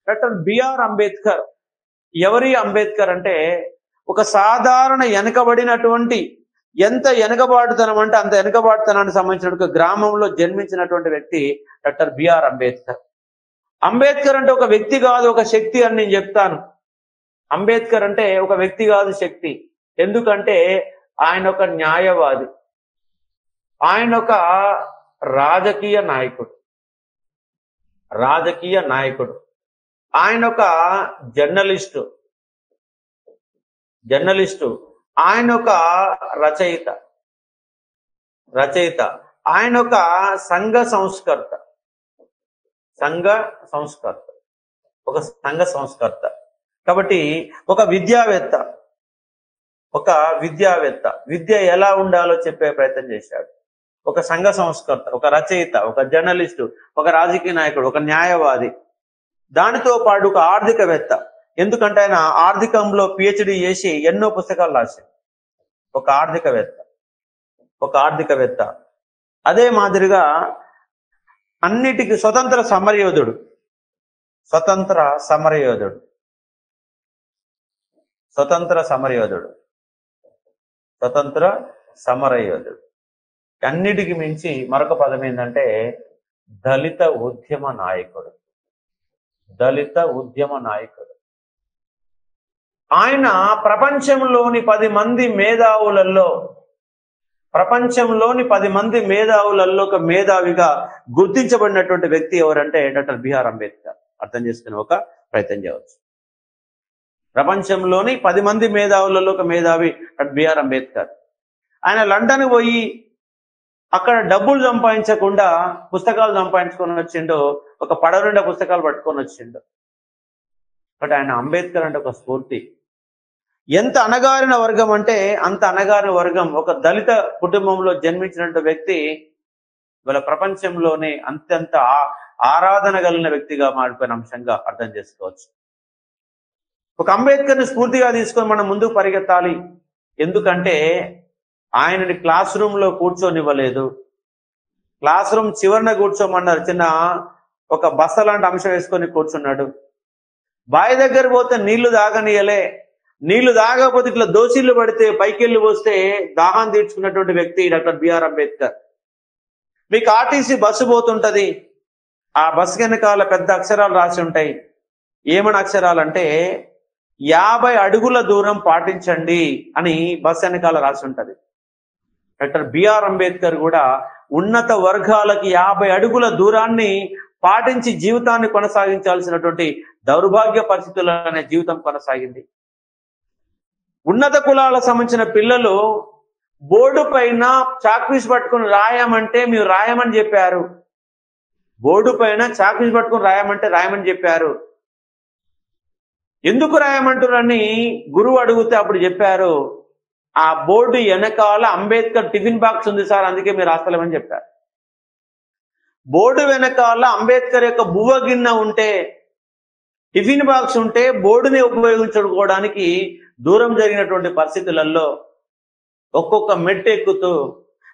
Doctor BR Ambedkar. ఎవరి అంబేద్కర్ అంటే ఒక సాధారణ వెనకబడినటువంటి, ఎంత వెనకబాటుతనం అంటే అంత వెనకబాటుతనానికి సంబంధించిన ఒక గ్రామంలో జన్మించినటువంటి వ్యక్తి డాక్టర్ బిఆర్ అంబేద్కర్. అంబేద్కర్ అంటే ఒక వ్యక్తి కాదు, ఒక శక్తి అని నేను చెప్తాను. అంబేద్కర్ అంటే ఒక వ్యక్తి కాదు, శక్తి. ఎందుకంటే ఆయన ఒక న్యాయవాది, ఆయన ఒక రాజకీయ నాయకుడు, ఆయన ఒక జర్నలిస్టు, ఆయన ఒక రచయిత, ఆయన ఒక సంఘ సంస్కర్త, కాబట్టి ఒక విద్యావేత్త, విద్య ఎలా ఉండాలో చెప్పే ప్రయత్నం చేశాడు. ఒక సంఘ సంస్కర్త, ఒక రచయిత, ఒక జర్నలిస్టు, ఒక రాజకీయ నాయకుడు, ఒక న్యాయవాది, దానితో పాటు ఒక ఆర్థికవేత్త. ఎందుకంటే ఆయన ఆర్థికంలో పిహెచ్డి చేసి ఎన్నో పుస్తకాలు రాశాడు. ఒక ఆర్థికవేత్త. అదే మాదిరిగా అన్నిటికీ స్వతంత్ర సమరయోధుడు. అన్నిటికి మించి మరొక పదం ఏంటంటే దళిత ఉద్యమ నాయకుడు. ఆయన ప్రపంచంలోని 10 మంది మేధావులలో ఒక మేధావిగా గుర్తించబడినటువంటి వ్యక్తి ఎవరంటే డాక్టర్ బిఆర్ అంబేద్కర్. అర్థం చేసుకునే ఒక ప్రయత్నం చేయవచ్చు. ప్రపంచంలోని 10 మంది మేధావులలో ఒక మేధావి డాక్టర్ బిఆర్ అంబేద్కర్. ఆయన లండన్ పోయి అక్కడ డబ్బులు సంపాదించకుండా పుస్తకాలు సంపాదించుకొని వచ్చిండు. ఒక పడవ నిండా పుస్తకాలు పట్టుకొని వచ్చిండు. బట్ ఆయన అంబేద్కర్ అంటే ఒక స్ఫూర్తి. ఎంత అణగారిన వర్గం అంటే అంత అణగారిన వర్గం, ఒక దళిత కుటుంబంలో జన్మించినటువంటి వ్యక్తి ఇవాళ ప్రపంచంలోనే అత్యంత ఆరాధన కలిగిన వ్యక్తిగా మారిపోయిన అంశంగా అర్థం చేసుకోవచ్చు. ఒక అంబేద్కర్ని స్ఫూర్తిగా తీసుకొని మనం ముందుకు పరిగెత్తాలి. ఎందుకంటే ఆయనని క్లాస్ రూమ్లో కూర్చొనివ్వలేదు. క్లాస్ రూమ్ చివరన కూర్చోమన్నారు. చిన్న ఒక బస్త లాంటి అంశం వేసుకొని కూర్చున్నాడు. బావి దగ్గర పోతే నీళ్లు తాగనీయలే. నీళ్లు తాగకపోతే ఇట్లా దోషిళ్ళు పడితే పైకెళ్ళి వస్తే దాహం తీర్చుకున్నటువంటి వ్యక్తి డాక్టర్ బిఆర్ అంబేద్కర్. మీకు ఆర్టీసీ బస్సు పోతుంటది, ఆ బస్సు వెనకాల పెద్ద అక్షరాలు రాసి ఉంటాయి. ఏమని అక్షరాలంటే 50 అడుగుల దూరం పాటించండి అని బస్సు వెనకాల రాసి ఉంటది. డాక్టర్ బిఆర్ అంబేద్కర్ కూడా ఉన్నత వర్గాలకి 50 అడుగుల దూరాన్ని పాటించి జీవితాన్ని కొనసాగించాల్సినటువంటి దౌర్భాగ్య పరిస్థితుల్లోనే జీవితం కొనసాగింది. ఉన్నత కులాలకు సంబంధించిన పిల్లలు బోర్డు పైన చాక్పీస్ పట్టుకుని రాయమంటే మీరు రాయమని చెప్పారు. రాయమని చెప్పారు. ఎందుకు రాయమంటారని గురువు అడిగితే అప్పుడు చెప్పారు, ఆ బోర్డు వెనకాల అంబేద్కర్ టిఫిన్ బాక్స్ ఉంది సార్, అందుకే మీరు రాస్తలేమని చెప్పారు. బోర్డు వెనకాల అంబేద్కర్ యొక్క బువ్వ గిన్నె ఉంటే, టిఫిన్ బాక్స్ ఉంటే బోర్డుని ఉపయోగించుకోవడానికి దూరం జరిగినటువంటి పరిస్థితులలో ఒక్కొక్క మెట్టు ఎక్కుతూ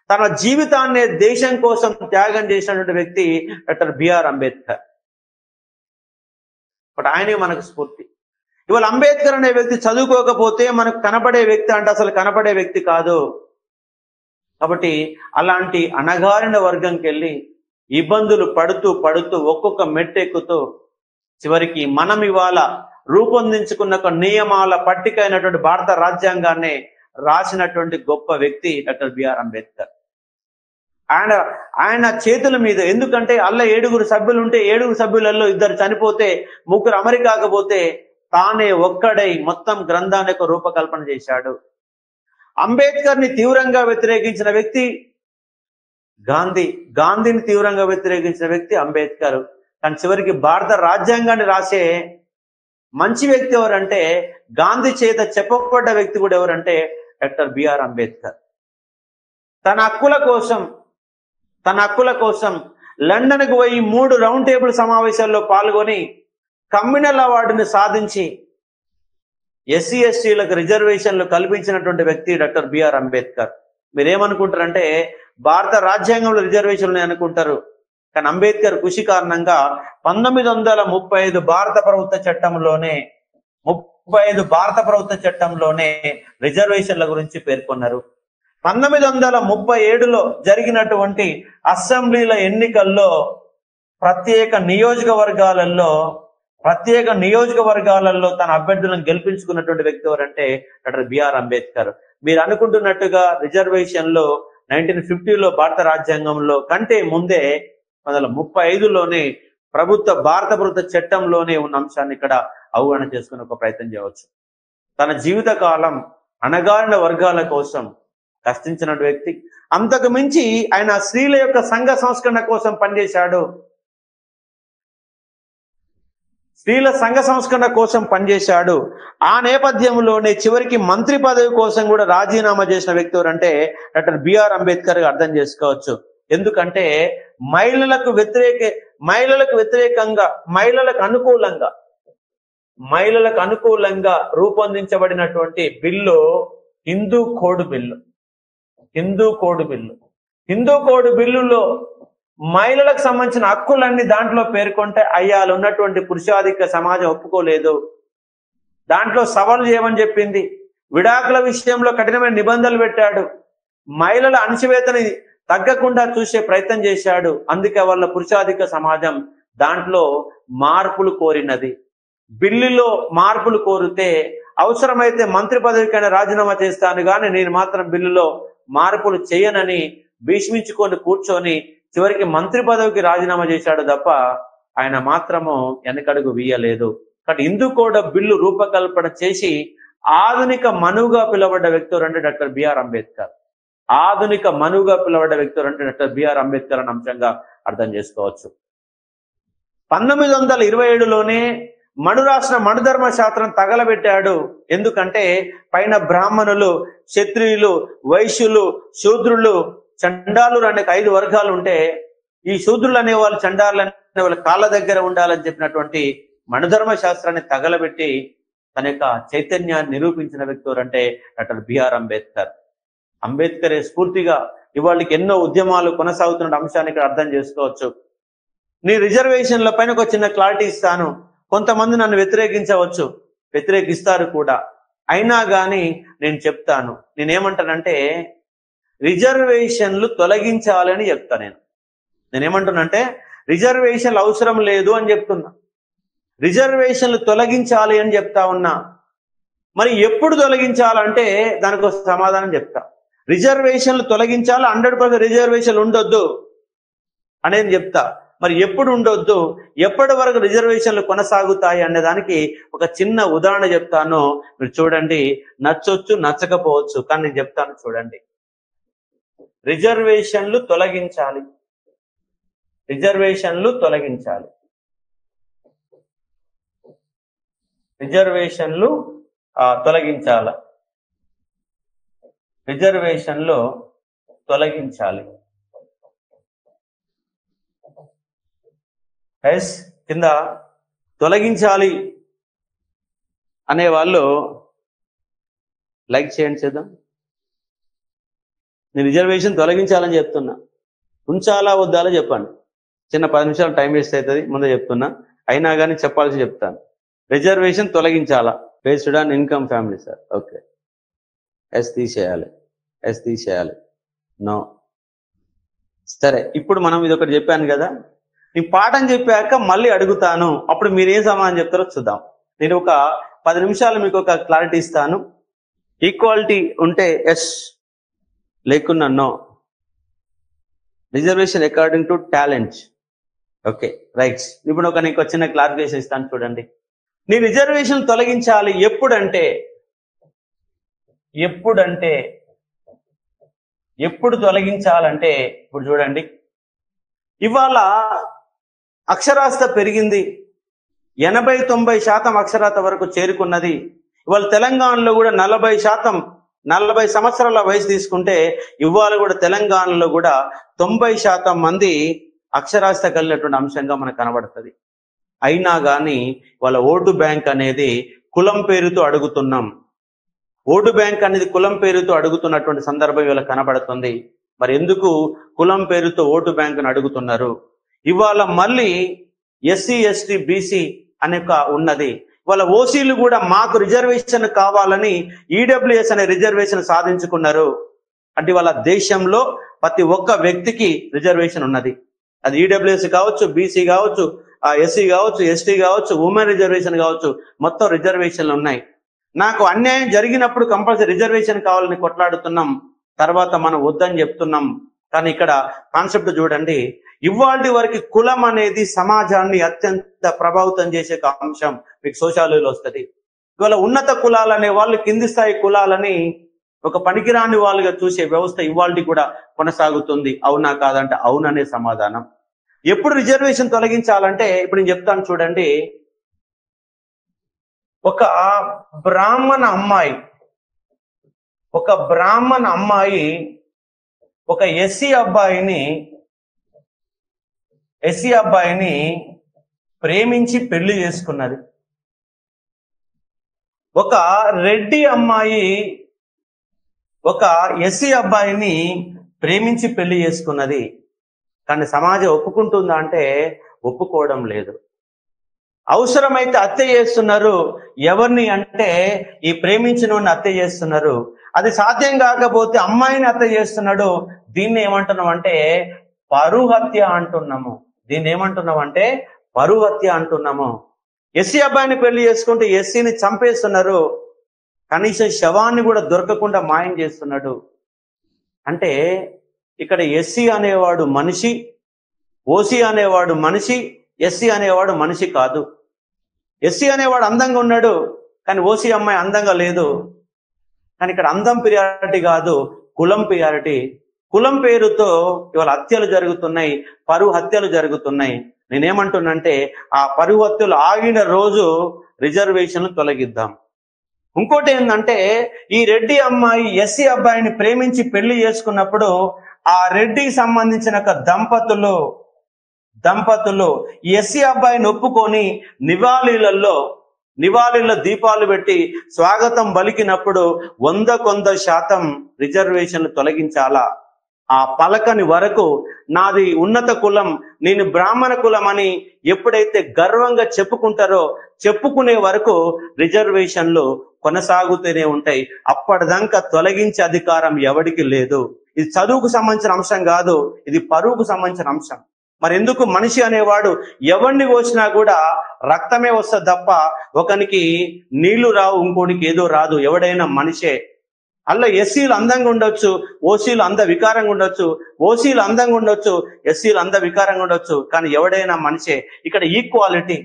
తన జీవితాన్ని దేశం కోసం త్యాగం చేసినటువంటి వ్యక్తి డాక్టర్ బిఆర్ అంబేద్కర్. బట్ ఆయనే మనకు స్ఫూర్తి. ఇవాళ అంబేద్కర్ అనే వ్యక్తి చదువుకోకపోతే మనకు కనపడే వ్యక్తి అంటే అసలు కనపడే వ్యక్తి కాదు. కాబట్టి అలాంటి అణగారిన వర్గంకి వెళ్ళి ఇబ్బందులు పడుతూ ఒక్కొక్క మెట్టు ఎక్కుతూ చివరికి మనం ఇవాళ రూపొందించుకున్న ఒక నియమాల పట్టిక అయినటువంటి భారత రాజ్యాంగాన్ని రాసినటువంటి గొప్ప వ్యక్తి డాక్టర్ బిఆర్ అంబేద్కర్. ఆయన చేతుల మీద, ఎందుకంటే అల్ల 7 సభ్యులు ఉంటే 7 సభ్యులలో 2 చనిపోతే 3 అమెరికాకు పోతే తానే ఒక్కడై మొత్తం గ్రంథాన్ని యొక్క రూపకల్పన చేశాడు. అంబేద్కర్ ని తీవ్రంగా వ్యతిరేకించిన వ్యక్తి గాంధీని తీవ్రంగా వ్యతిరేకించిన వ్యక్తి అంబేద్కర్. కానీ చివరికి భారత రాజ్యాంగాన్ని రాసే మంచి వ్యక్తి ఎవరంటే, గాంధీ చేత చెప్పబడ్డ వ్యక్తి కూడా ఎవరంటే డాక్టర్ బిఆర్ అంబేద్కర్. తన హక్కుల కోసం లండన్కు పోయి 3 రౌండ్ టేబుల్ సమావేశాల్లో పాల్గొని కమ్యూనల్ అవార్డుని సాధించి ఎస్సీ ఎస్టీలకు రిజర్వేషన్లు కల్పించినటువంటి వ్యక్తి డాక్టర్ బిఆర్ అంబేద్కర్. మీరేమనుకుంటారంటే భారత రాజ్యాంగంలో రిజర్వేషన్లు అనుకుంటారు. కానీ అంబేద్కర్ కృషి కారణంగా 1935 భారత ప్రభుత్వ చట్టంలోనే రిజర్వేషన్ల గురించి పేర్కొన్నారు. 1937లో జరిగినటువంటి అసెంబ్లీల ఎన్నికల్లో ప్రత్యేక నియోజకవర్గాలలో తన అభ్యర్థులను గెలిపించుకున్నటువంటి వ్యక్తి ఎవరంటే డాక్టర్ బిఆర్ అంబేద్కర్. మీరు అనుకుంటున్నట్టుగా రిజర్వేషన్లో 1950లో భారత రాజ్యాంగంలో కంటే ముందే 1935లోనే భారత ప్రభుత్వ చట్టంలోనే ఉన్న అంశాన్ని ఇక్కడ అవగాహన చేసుకునే ఒక ప్రయత్నం చేయవచ్చు. తన జీవిత కాలం అణగారిన వర్గాల కోసం కష్టించిన వ్యక్తి. అంతకు మించి ఆయన స్త్రీల యొక్క సంఘ సంస్కరణ కోసం పనిచేశాడు. ఆ నేపథ్యంలోనే చివరికి మంత్రి పదవి కోసం కూడా రాజీనామా చేసిన వ్యక్తి ఎవరంటే డాక్టర్ బిఆర్ అంబేద్కర్ అర్థం చేసుకోవచ్చు. ఎందుకంటే మహిళలకు అనుకూలంగా రూపొందించబడినటువంటి బిల్లు హిందూ కోడ్ బిల్లులో మహిళలకు సంబంధించిన హక్కులన్నీ దాంట్లో పేర్కొంటే అయ్యాలు ఉన్నటువంటి పురుషాధిక సమాజం ఒప్పుకోలేదు. దాంట్లో సవాలు చేయమని చెప్పింది. విడాకుల విషయంలో కఠినమైన నిబంధనలు పెట్టాడు. మహిళల అణచివేతని తగ్గకుండా చూసే ప్రయత్నం చేశాడు. అందుకే వాళ్ళ పురుషాధిక సమాజం దాంట్లో మార్పులు కోరినది. బిల్లులో మార్పులు కోరితే అవసరమైతే మంత్రి పదవికైనా రాజీనామా చేస్తాను కానీ నేను మాత్రం బిల్లులో మార్పులు చేయనని భీష్మించుకొని కూర్చొని చివరికి మంత్రి పదవికి రాజీనామా చేశాడు తప్ప ఆయన మాత్రము వెనకడుగు వీయలేదు. కాబట్టి హిందూ కోడ్ బిల్లు రూపకల్పన చేసి ఆధునిక మనువుగా పిలువబడ్డ వ్యక్తి అంటే డాక్టర్ బిఆర్ అంబేద్కర్. అనే అంశంగా అర్థం చేసుకోవచ్చు. 1927లోనే మను రాసిన మనుధర్మ శాస్త్రం తగలబెట్టాడు. ఎందుకంటే పైన బ్రాహ్మణులు, క్షత్రియులు, వైశ్యులు, శూద్రులు, చండాలురు అనే 5 వర్గాలు ఉంటే ఈ శూద్రులు అనే వాళ్ళు, చండాలు అనే వాళ్ళ కాళ్ళ దగ్గర ఉండాలని చెప్పినటువంటి మనుధర్మ శాస్త్రాన్ని తగలబెట్టి తన యొక్క చైతన్యాన్ని నిరూపించిన వ్యక్తి అంటే డాక్టర్ బిఆర్ అంబేద్కర్. అంబేద్కరే స్ఫూర్తిగా ఇవాళకి ఎన్నో ఉద్యమాలు కొనసాగుతున్న అంశాన్ని ఇక్కడ అర్థం చేసుకోవచ్చు. నీ రిజర్వేషన్ల పైన ఒక చిన్న క్లారిటీ ఇస్తాను. కొంతమంది నన్ను వ్యతిరేకిస్తారు కూడా. అయినా కానీ నేను చెప్తాను. నేనేమంటానంటే రిజర్వేషన్లు తొలగించాలని చెప్తా. నేనేమంటున్నానంటే రిజర్వేషన్లు అవసరం లేదు అని చెప్తున్నా. రిజర్వేషన్లు తొలగించాలి అని చెప్తా ఉన్నా. మరి ఎప్పుడు తొలగించాలంటే దానికి ఒక సమాధానం చెప్తా. రిజర్వేషన్లు తొలగించాలి, 100% రిజర్వేషన్లు ఉండొద్దు అనేది చెప్తా. మరి ఎప్పుడు ఉండొద్దు, ఎప్పటి వరకు రిజర్వేషన్లు కొనసాగుతాయి అనే దానికి ఒక చిన్న ఉదాహరణ చెప్తాను. మీరు చూడండి, నచ్చొచ్చు నచ్చకపోవచ్చు కానీ నేను చెప్తాను చూడండి. రిజర్వేషన్లు తొలగించాలి. రిజర్వేషన్లు తొలగించాలి. కింద తొలగించాలి అనే వాళ్ళు లైక్ చేయండి, చేద్దాం. నేను రిజర్వేషన్ తొలగించాలని చెప్తున్నా. ఉంచాలా వద్దాలో చెప్పండి. చిన్న 10 నిమిషాలు టైం వేస్ట్ అవుతుంది, ముందే చెప్తున్నా. అయినా కానీ చెప్పాల్సి చెప్తాను. రిజర్వేషన్ తొలగించాలా? Based on income family sir. Okay, yes తీసేయాలి. నో. సరే, ఇప్పుడు మనం ఇది ఒకటి చెప్పాను కదా, ఈ పాఠం చెప్పాక మళ్ళీ అడుగుతాను. అప్పుడు మీరు ఏం సమాధానం చెప్తారో చూద్దాం. నేను ఒక 10 నిమిషాలు మీకు ఒక క్లారిటీ ఇస్తాను. ఈక్వాలిటీ ఉంటే ఎస్, లేకున్నా no. Reservation according to talent. Okay, right. ఇప్పుడు నీకు చిన్న క్లారిఫికేషన్ ఇస్తాను చూడండి. నీ రిజర్వేషన్ తొలగించాలి ఎప్పుడు తొలగించాలంటే ఇప్పుడు చూడండి, ఇవాళ అక్షరాస్యత పెరిగింది, 80-90% అక్షరాస్యత వరకు చేరుకున్నది. ఇవాళ తెలంగాణలో కూడా 40 సంవత్సరాల వయసు తీసుకుంటే ఇవాళ కూడా తెలంగాణలో కూడా 90% మంది అక్షరాస్యత కలిగినటువంటి అంశంగా మనకు కనబడుతుంది. అయినా కానీ వాళ్ళ ఓటు బ్యాంక్ అనేది కులం పేరుతో అడుగుతున్నాం. ఓటు బ్యాంక్ అనేది కులం పేరుతో అడుగుతున్నటువంటి సందర్భం ఇవాళ కనబడుతుంది. మరి ఎందుకు కులం పేరుతో ఓటు బ్యాంకును అడుగుతున్నారు? ఇవాళ మళ్ళీ ఎస్సీ ఎస్టీ బీసీ అనే ఉన్నది. ఇవాళ ఓసీలు కూడా మాకు రిజర్వేషన్ కావాలని ఈడబ్ల్యూఎస్ అనే రిజర్వేషన్ సాధించుకున్నారు. అంటే వాళ్ళ దేశంలో ప్రతి ఒక్క వ్యక్తికి రిజర్వేషన్ ఉన్నది. అది ఈడబ్ల్యూఎస్ కావచ్చు, బీసీ కావచ్చు, ఎస్సీ కావచ్చు, ఎస్టీ కావచ్చు, ఉమెన్ రిజర్వేషన్ కావచ్చు, మొత్తం రిజర్వేషన్లు ఉన్నాయి. నాకు అన్యాయం జరిగినప్పుడు కంపల్సరీ రిజర్వేషన్ కావాలని కొట్లాడుతున్నాం, తర్వాత మనం వద్దని చెప్తున్నాం. కానీ ఇక్కడ కాన్సెప్ట్ చూడండి, ఇవాళ వరకు కులం అనేది సమాజాన్ని అత్యంత ప్రభావితం చేసే అంశం మీకు సోషాలజీలో వస్తుంది. ఇవాళ ఉన్నత కులాలు అనే వాళ్ళు కింది స్థాయి కులాలని ఒక పనికిరాని వాళ్ళుగా చూసే వ్యవస్థ ఇవాళ కూడా కొనసాగుతుంది. అవునా కాదంటే అవుననే సమాధానం. ఎప్పుడు రిజర్వేషన్ తొలగించాలంటే ఇప్పుడు నేను చెప్తాను చూడండి. ఒక బ్రాహ్మణ అమ్మాయి ఒక ఎస్సీ అబ్బాయిని ప్రేమించి పెళ్లి చేసుకున్నది. ఒక రెడ్డి అమ్మాయి ఒక ఎస్సీ అబ్బాయిని ప్రేమించి పెళ్లి చేసుకున్నది. కానీ సమాజం ఒప్పుకుంటుందా అంటే ఒప్పుకోవడం లేదు. అవసరమైతే హత్య చేస్తున్నారు. ఎవరిని అంటే ఈ ప్రేమించిన వాడిని హత్య చేస్తున్నారు. అది సాధ్యం కాకపోతే అమ్మాయిని హత్య చేస్తున్నాడు. దీన్ని ఏమంటున్నాం అంటే పరువు హత్య అంటున్నాము. ఎస్సీ అబ్బాయిని పెళ్లి చేసుకుంటే ఎస్సీని చంపేస్తున్నారు. కనీసం శవాన్ని కూడా దొరకకుండా మాయం చేస్తున్నాడు. అంటే ఇక్కడ ఎస్సీ అనేవాడు మనిషి, ఓసీ అనేవాడు మనిషి, ఎస్సీ అనేవాడు మనిషి కాదు. ఎస్సీ అనేవాడు అందంగా ఉన్నాడు, కానీ ఓసీ అమ్మాయి అందంగా లేదు. కానీ ఇక్కడ అందం ప్రియారిటీ కాదు, కులం ప్రియారిటీ. కులం పేరుతో ఇవాళ హత్యలు జరుగుతున్నాయి, పరువు హత్యలు జరుగుతున్నాయి. నేనేమంటున్నంటే ఆ పరువు హత్యలు ఆగిన రోజు రిజర్వేషన్లు తొలగిద్దాం. ఇంకోటి ఏంటంటే ఈ రెడ్డి అమ్మాయి ఎస్సీ అబ్బాయిని ప్రేమించి పెళ్లి చేసుకున్నప్పుడు ఆ రెడ్డికి సంబంధించిన దంపతులు ఎస్సీ అబ్బాయిని ఒప్పుకొని నివాళీల్లో దీపాలు పెట్టి స్వాగతం పలికినప్పుడు 100% రిజర్వేషన్లు తొలగించాలా. ఆ పలకని వరకు నాది ఉన్నత కులం, నేను బ్రాహ్మణ కులం అని ఎప్పుడైతే గర్వంగా చెప్పుకుంటారో చెప్పుకునే వరకు రిజర్వేషన్లు కొనసాగుతూనే ఉంటాయి. అప్పటిదాకా తొలగించే అధికారం ఎవడికి లేదు. ఇది చదువుకు సంబంధించిన అంశం కాదు, ఇది పరువుకు సంబంధించిన అంశం. మరి ఎందుకు మనిషి అనేవాడు ఎవరిని కోసినా కూడా రక్తమే వస్తుంది తప్ప ఒకనికి నీళ్లు రావు, ఇంకోటికి ఏదో రాదు. ఎవడైనా మనిషే. అలా ఎస్సీలు అందంగా ఉండొచ్చు, ఓసీలు వికారంగా ఉండొచ్చు, ఓసీలు అందంగా ఉండొచ్చు, ఎస్సీలు వికారంగా ఉండొచ్చు, కానీ ఎవడైనా మనిషే. ఇక్కడ ఈక్వాలిటీ.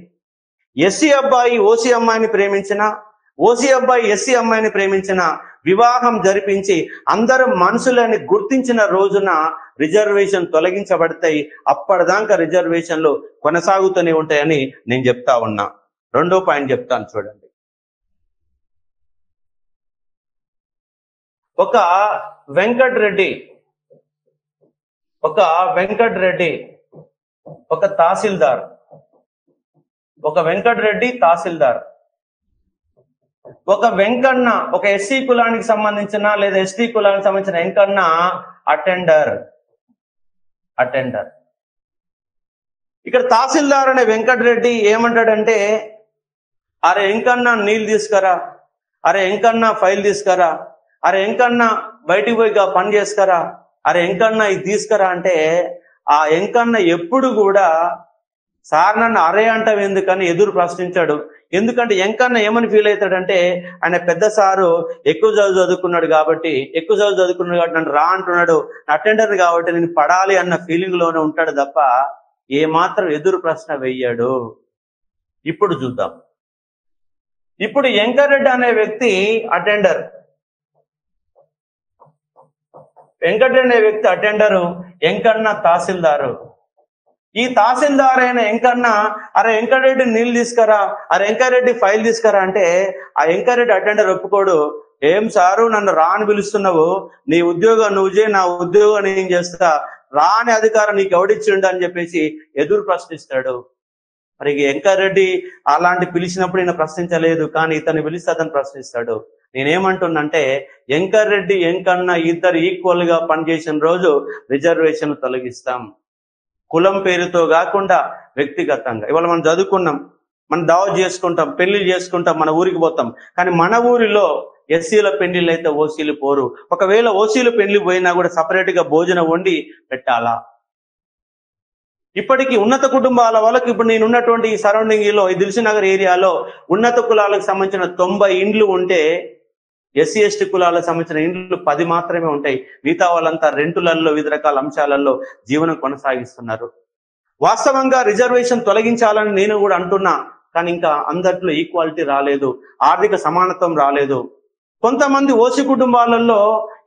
ఎస్సీ అబ్బాయి ఓసీ అమ్మాయిని ప్రేమించినా, ఓసీ అబ్బాయి ఎస్సీ అమ్మాయిని ప్రేమించిన వివాహం జరిపించి అందరూ మనుషులని గుర్తించిన రోజున రిజర్వేషన్ తొలగించబడతాయి. అప్పటిదాకా రిజర్వేషన్లు కొనసాగుతూనే ఉంటాయని నేను చెప్తా ఉన్నా. రెండో పాయింట్ చెప్తాను చూడండి. ఒక వెంకటరెడ్డి ఒక తహసీల్దార్, ఒక వెంకన్న, ఒక ఎస్సీ కులానికి సంబంధించిన లేదా ఎస్టీ కులానికి సంబంధించిన వెంకన్న అటెండర్. ఇక్కడ తహసీల్దార్ అనే వెంకటరెడ్డి ఏమంటాడంటే, అరే వెంకన్న నీళ్ళు తీసుకురా, అరే వెంకన్న ఫైల్ తీసుకురా, అరే వెంకన్న బయటికి పోయి పని చేసుకురా, అరే వెంకన్న ఇది తీసుకురా అంటే ఆ వెంకన్న ఎప్పుడు కూడా సార్ నన్ను అరే అంటావు ఎందుకని ఎదురు ప్రశ్నించాడు. ఎందుకంటే వెంకన్న ఏమని ఫీల్ అవుతాడంటే ఆయన పెద్ద సారు ఎక్కువ చదువుకున్నాడు కాబట్టి నన్ను రా అంటున్నాడు, అటెండర్ కాబట్టి నేను పడాలి అన్న ఫీలింగ్ లోనే ఉంటాడు తప్ప ఏమాత్రం ఎదురు ప్రశ్న వెయ్యాడు. ఇప్పుడు చూద్దాం. ఇప్పుడు వెంకరెడ్డి అనే వ్యక్తి అటెండర్, వెంకన్న తహసీల్దారు. ఈ తహసీల్దార్ అయిన వెంకన్న అరే వెంకటరెడ్డి నీళ్ళు తీసుకురా, అరే వెంకరెడ్డి ఫైల్ తీసుకురా అంటే ఆ వెంకరెడ్డి అటెండర్ ఒప్పుకోడు. ఏం సారు నన్ను రాని పిలుస్తున్నావు, నీ ఉద్యోగం నువ్వు చేయి, నా ఉద్యోగం నేను చేస్తా, రాని అధికారం నీకు ఎవడిచ్చిండు అని చెప్పేసి ఎదురు ప్రశ్నిస్తాడు. మరి వెంకరెడ్డి అలాంటి పిలిచినప్పుడు ఈయన ప్రశ్నించలేదు, కానీ ఇతన్ని పిలిస్తే అతను ప్రశ్నిస్తాడు. నేనేమంటున్నంటే వెంకరెడ్డి వెంకన్న ఇద్దరు ఈక్వల్ గా పనిచేసిన రోజు రిజర్వేషన్ తొలగిస్తాం. కులం పేరుతో కాకుండా వ్యక్తిగతంగా. ఇవాళ మనం చదువుకున్నాం, మనం దావత్ చేసుకుంటాం, పెళ్లి చేసుకుంటాం, మన ఊరికి పోతాం. కానీ మన ఊరిలో ఎస్సీల పెళ్లిళ్ళు అయితే ఓసీలు పోరు. ఒకవేళ ఓసీలు పెళ్లి పోయినా కూడా సపరేట్ గా భోజనం వండి పెట్టాలా? ఇప్పటికీ ఉన్నత కుటుంబాల వాళ్ళకి, ఇప్పుడు నేను ఉన్నటువంటి ఈ సరౌండింగ్ లో, ఈ దిల్సునగర్ ఏరియాలో ఉన్నత కులాలకు సంబంధించిన 90 ఇండ్లు ఉంటే ఎస్సీ ఎస్టీ కులాలకు సంబంధించిన ఇండ్లు 10 మాత్రమే ఉంటాయి. మిగతా వాళ్ళంతా రెంటులలో వివిధ రకాల అంశాలలో జీవనం కొనసాగిస్తున్నారు. వాస్తవంగా రిజర్వేషన్ తొలగించాలని నేను కూడా అంటున్నా, కానీ ఇంకా అందరిలో ఈక్వాలిటీ రాలేదు, ఆర్థిక సమానత్వం రాలేదు. కొంతమంది ఓసీ కుటుంబాలలో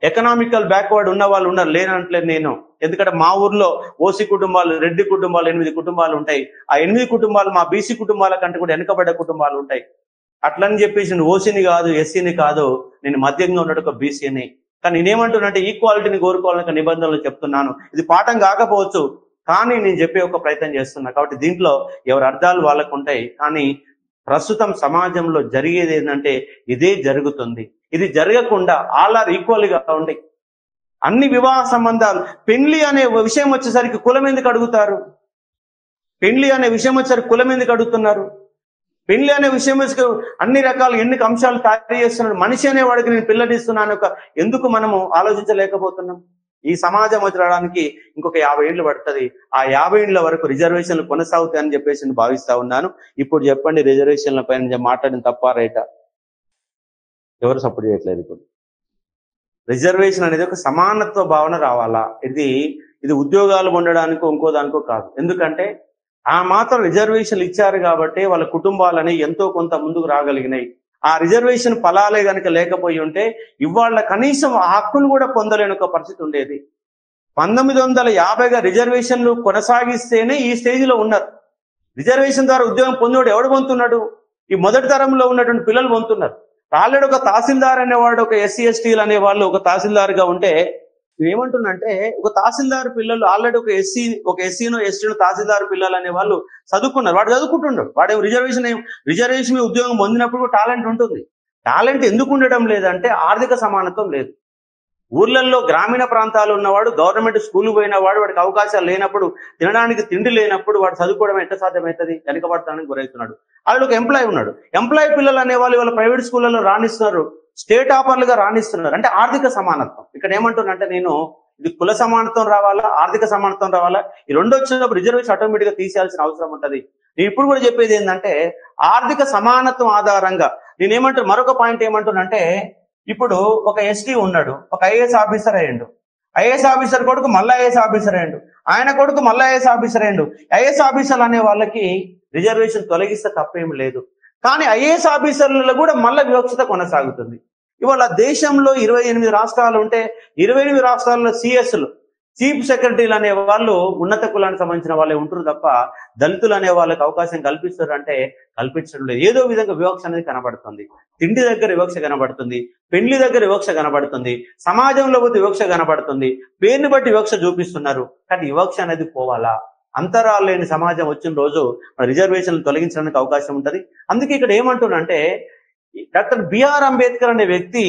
ఎకనామికల్ బ్యాక్వర్డ్ ఉన్న వాళ్ళు ఉన్నారు, లేనట్లేదు నేను. ఎందుకంటే మా ఊర్లో ఓసీ కుటుంబాలు, రెడ్డి కుటుంబాలు 8 కుటుంబాలు ఉంటాయి. ఆ 8 కుటుంబాలు మా బీసీ కుటుంబాల కంటే కూడా వెనుకబడ్డ కుటుంబాలు ఉంటాయి. అట్లని చెప్పేసి నేను ఓసీని కాదు, ఎస్సీని కాదు, నేను మధ్యంగా ఉన్నట్టు ఒక బీసీని. కానీ నేనేమంటున్నానంటే ఈక్వాలిటీని కోరుకోవాలని నిబంధనలు చెప్తున్నాను. ఇది పాఠం కాకపోవచ్చు, కానీ నేను చెప్పే ఒక ప్రయత్నం చేస్తున్నా. కాబట్టి దీంట్లో ఎవరి అర్థాలు వాళ్ళకు ఉంటాయి. కానీ ప్రస్తుతం సమాజంలో జరిగేది ఏంటంటే ఇదే జరుగుతుంది. ఇది జరగకుండా ఆల్ ఆర్ ఈక్వల్ గా ఉంటాయి. అన్ని వివాహ సంబంధాలు, పెళ్లి అనే విషయం వచ్చేసరికి కులం ఎందుకు అడుగుతారు? పెళ్లి అనే విషయం వచ్చేసరికి కులం ఎందుకు అడుగుతున్నారు? పెళ్లి అనే విషయం అన్ని రకాల ఎన్ని అంశాలు తయారు చేస్తున్నాడు. మనిషి అనేవాడికి నేను పిల్లనిస్తున్నాను ఎందుకు మనము ఆలోచించలేకపోతున్నాం? ఈ సమాజం వచ్చడానికి ఇంకొక 50 ఏళ్ళు పడుతుంది. ఆ 50 ఏళ్ల వరకు రిజర్వేషన్లు కొనసాగుతాయని చెప్పేసి నేను భావిస్తా ఉన్నాను. ఇప్పుడు చెప్పండి, రిజర్వేషన్ల పైన మాట్లాడిన తప్ప రైటా? ఎవరు సపోర్ట్ చేయట్లేదు. ఇప్పుడు రిజర్వేషన్ అనేది ఒక సమానత్వ భావన రావాలా? ఇది ఉద్యోగాలు ఉండడానికో ఇంకో దానికో కాదు. ఎందుకంటే ఆ మాత్రం రిజర్వేషన్లు ఇచ్చారు కాబట్టి వాళ్ళ కుటుంబాలని ఎంతో కొంత ముందుకు రాగలిగినాయి. ఆ రిజర్వేషన్ ఫలాలే కనుక లేకపోయి ఉంటే ఇవాళ కనీసం ఆ హక్కును కూడా పొందలేని ఒక పరిస్థితి ఉండేది. 1950గా రిజర్వేషన్లు కొనసాగిస్తేనే ఈ స్టేజ్లో ఉన్నారు. రిజర్వేషన్ ద్వారా ఉద్యోగం పొందేవాడు ఎవడు పొందుతున్నాడు? ఈ మొదటి తరంలో ఉన్నటువంటి పిల్లలు పొందుతున్నారు. ఆల్రెడీ ఒక తహసీల్దార్ అనేవాడు, ఒక ఎస్సీ ఎస్టీలు అనే వాళ్ళు ఒక తహసీల్దార్గా ఉంటే ఏమంటున్నంటే, ఒక తహసీల్దార్ పిల్లలు ఆల్రెడీ ఒక ఎస్సీనో ఎస్టీనో తహసీల్దార్ పిల్లలు అనే వాళ్ళు చదువుకున్నారు. వాడు చదువుకుంటున్నాడు. వాడు రిజర్వేషన్ ఉద్యోగం పొందినప్పుడు టాలెంట్ ఉంటుంది. టాలెంట్ ఎందుకు ఉండడం లేదంటే ఆర్థిక సమానత్వం లేదు. ఊర్లలో గ్రామీణ ప్రాంతాలు ఉన్నవాడు గవర్నమెంట్ స్కూల్ పోయినవాడు, వాడికి అవకాశాలు లేనప్పుడు, తినడానికి తిండి లేనప్పుడు వాడు చదువుకోవడం ఎంత సాధ్యమవుతుంది? వెనుకబడతానికి గురవుతున్నాడు. వాళ్ళు ఒక ఎంప్లాయీ ఉన్నాడు. ఎంప్లాయీ పిల్లలు అనేవాళ్ళు వాళ్ళ ప్రైవేట్ స్కూళ్ళలో రాణిస్తున్నారు, స్టేట్ టాపర్లుగా రాణిస్తున్నారు. అంటే ఆర్థిక సమానత్వం. ఇక్కడ ఏమంటున్నానంటే నేను, ఇది కుల సమానత్వం రావాలా, ఆర్థిక సమానత్వం రావాలా? ఈ రెండు వచ్చినప్పుడు రిజర్వేషన్ ఆటోమేటిక్ గా తీసేయాల్సిన అవసరం ఉంటుంది. నేను ఇప్పుడు కూడా చెప్పేది ఏంటంటే ఆర్థిక సమానత్వం ఆధారంగా నేనేమంటున్నా, మరొక పాయింట్ ఏమంటున్నానంటే, ఇప్పుడు ఒక ఎస్టీ ఉన్నాడు, ఒక ఐఏఎస్ ఆఫీసర్ అయ్యిండు. ఐఏఎస్ ఆఫీసర్ కొడుకు మళ్ళీ ఐఏఎస్ ఆఫీసర్ అయ్యిండు, ఆయన కొడుకు మళ్ళీ ఐఏఎస్ ఆఫీసర్ అయ్యిండు. ఐఏఎస్ ఆఫీసర్లు అనే వాళ్ళకి రిజర్వేషన్ తొలగిస్తే తప్పేం లేదు. కానీ ఐఏఎస్ ఆఫీసర్లలో కూడా మళ్ళీ వివక్షత కొనసాగుతుంది. ఇవాళ దేశంలో 28 రాష్ట్రాలు ఉంటే 28 రాష్ట్రాల్లో సిఎస్లు, చీఫ్ సెక్రటరీలు అనే వాళ్ళు ఉన్నత కులానికి సంబంధించిన వాళ్ళే ఉంటారు తప్ప దళితులు అనే వాళ్ళకి అవకాశం కల్పిస్తారు అంటే కల్పించడం లేదు. ఏదో విధంగా వివక్ష అనేది కనబడుతుంది. తిండి దగ్గర వివక్ష కనబడుతుంది, పెళ్లి దగ్గర వివక్ష కనబడుతుంది, సమాజంలో పోతే వివక్ష కనబడుతుంది, పేరుని బట్టి వివక్ష చూపిస్తున్నారు. కానీ వివక్ష అనేది పోవాలా? అంతరాలు లేని సమాజం వచ్చిన రోజు మన రిజర్వేషన్లు తొలగించడానికి అవకాశం ఉంటుంది. అందుకే ఇక్కడ ఏమంటున్నంటే, డాక్టర్ బిఆర్ అంబేద్కర్ అనే వ్యక్తి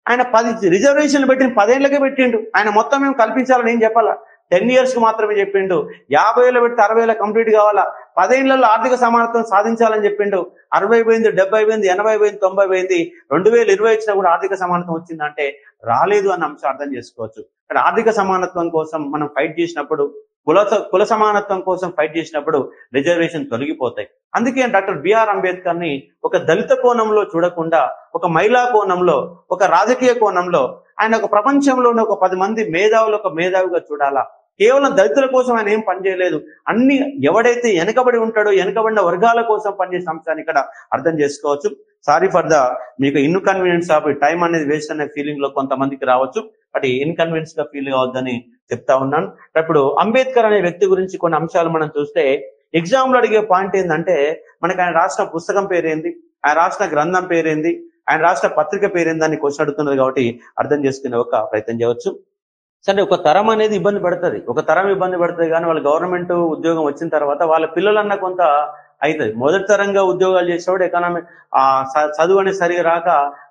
ఆయన 10 రిజర్వేషన్లు పెట్టిన 10 ఏళ్ళకే పెట్టిండు. ఆయన మొత్తం మేము కల్పించాలని ఏం చెప్పాలా? 10 years కు మాత్రమే చెప్పిండు. 50 ఏళ్ళు పెడితే 60 ఏళ్ళ కంప్లీట్ కావాలా? 10 ఏళ్లలో ఆర్థిక సమానత్వం సాధించాలని చెప్పిండు. 60 పోయింది, 70 పోయింది, 80 పోయింది, 90 పోయింది. 2020 వచ్చినా కూడా ఆర్థిక సమానత్వం వచ్చిందంటే రాలేదు అన్న అంశం అర్థం చేసుకోవచ్చు. కానీ ఆర్థిక సమానత్వం కోసం మనం ఫైట్ చేసినప్పుడు, కుల సమానత్వం కోసం ఫైట్ చేసినప్పుడు రిజర్వేషన్ తొలగిపోతాయి. అందుకే డాక్టర్ బిఆర్ అంబేద్కర్ ని ఒక దళిత కోణంలో చూడకుండా, ఒక మహిళా కోణంలో, ఒక రాజకీయ కోణంలో, ఆయన ఒక ప్రపంచంలోనే ఒక 10 మంది మేధావులు ఒక మేధావిగా చూడాలా. కేవలం దళితుల కోసం ఆయన ఏం పనిచేయలేదు. అన్ని ఎవడైతే వెనకబడి ఉంటాడో, వెనకబడిన వర్గాల కోసం పనిచేసే అంశాన్ని ఇక్కడ అర్థం చేసుకోవచ్చు. సారీ ఫర్ ద మీకు ఇన్కన్వీనియన్స్ ఆఫ్ టైం అనేది వేస్ట్ అనే ఫీలింగ్ లో కొంతమందికి రావచ్చు. బట్ ఇన్కన్వీనియన్స్ గా ఫీల్ కావద్దని చెప్తా ఉన్నాను. ఇప్పుడు అంబేద్కర్ అనే వ్యక్తి గురించి కొన్ని అంశాలు మనం చూస్తే, ఎగ్జామ్ లో అడిగే పాయింట్ ఏంటంటే, మనకి ఆయన రాసిన పుస్తకం పేరేంది, ఆయన రాసిన గ్రంథం పేరేంది, ఆయన రాసిన పత్రిక పేరేందని క్వశ్చన్ అడుగుతున్నది. కాబట్టి అర్థం చేసుకునే ఒక ప్రయత్నం చేయవచ్చు. సరే, ఒక తరం అనేది ఇబ్బంది పడుతుంది, ఒక తరం ఇబ్బంది పడుతుంది. కానీ వాళ్ళ గవర్నమెంట్ ఉద్యోగం వచ్చిన తర్వాత వాళ్ళ పిల్లలన్నా కొంత అవుతుంది. మొదటి తరంగా ఉద్యోగాలు చేసేవాడు ఎకానమిక్ చదువు అనేది సరిగా రాక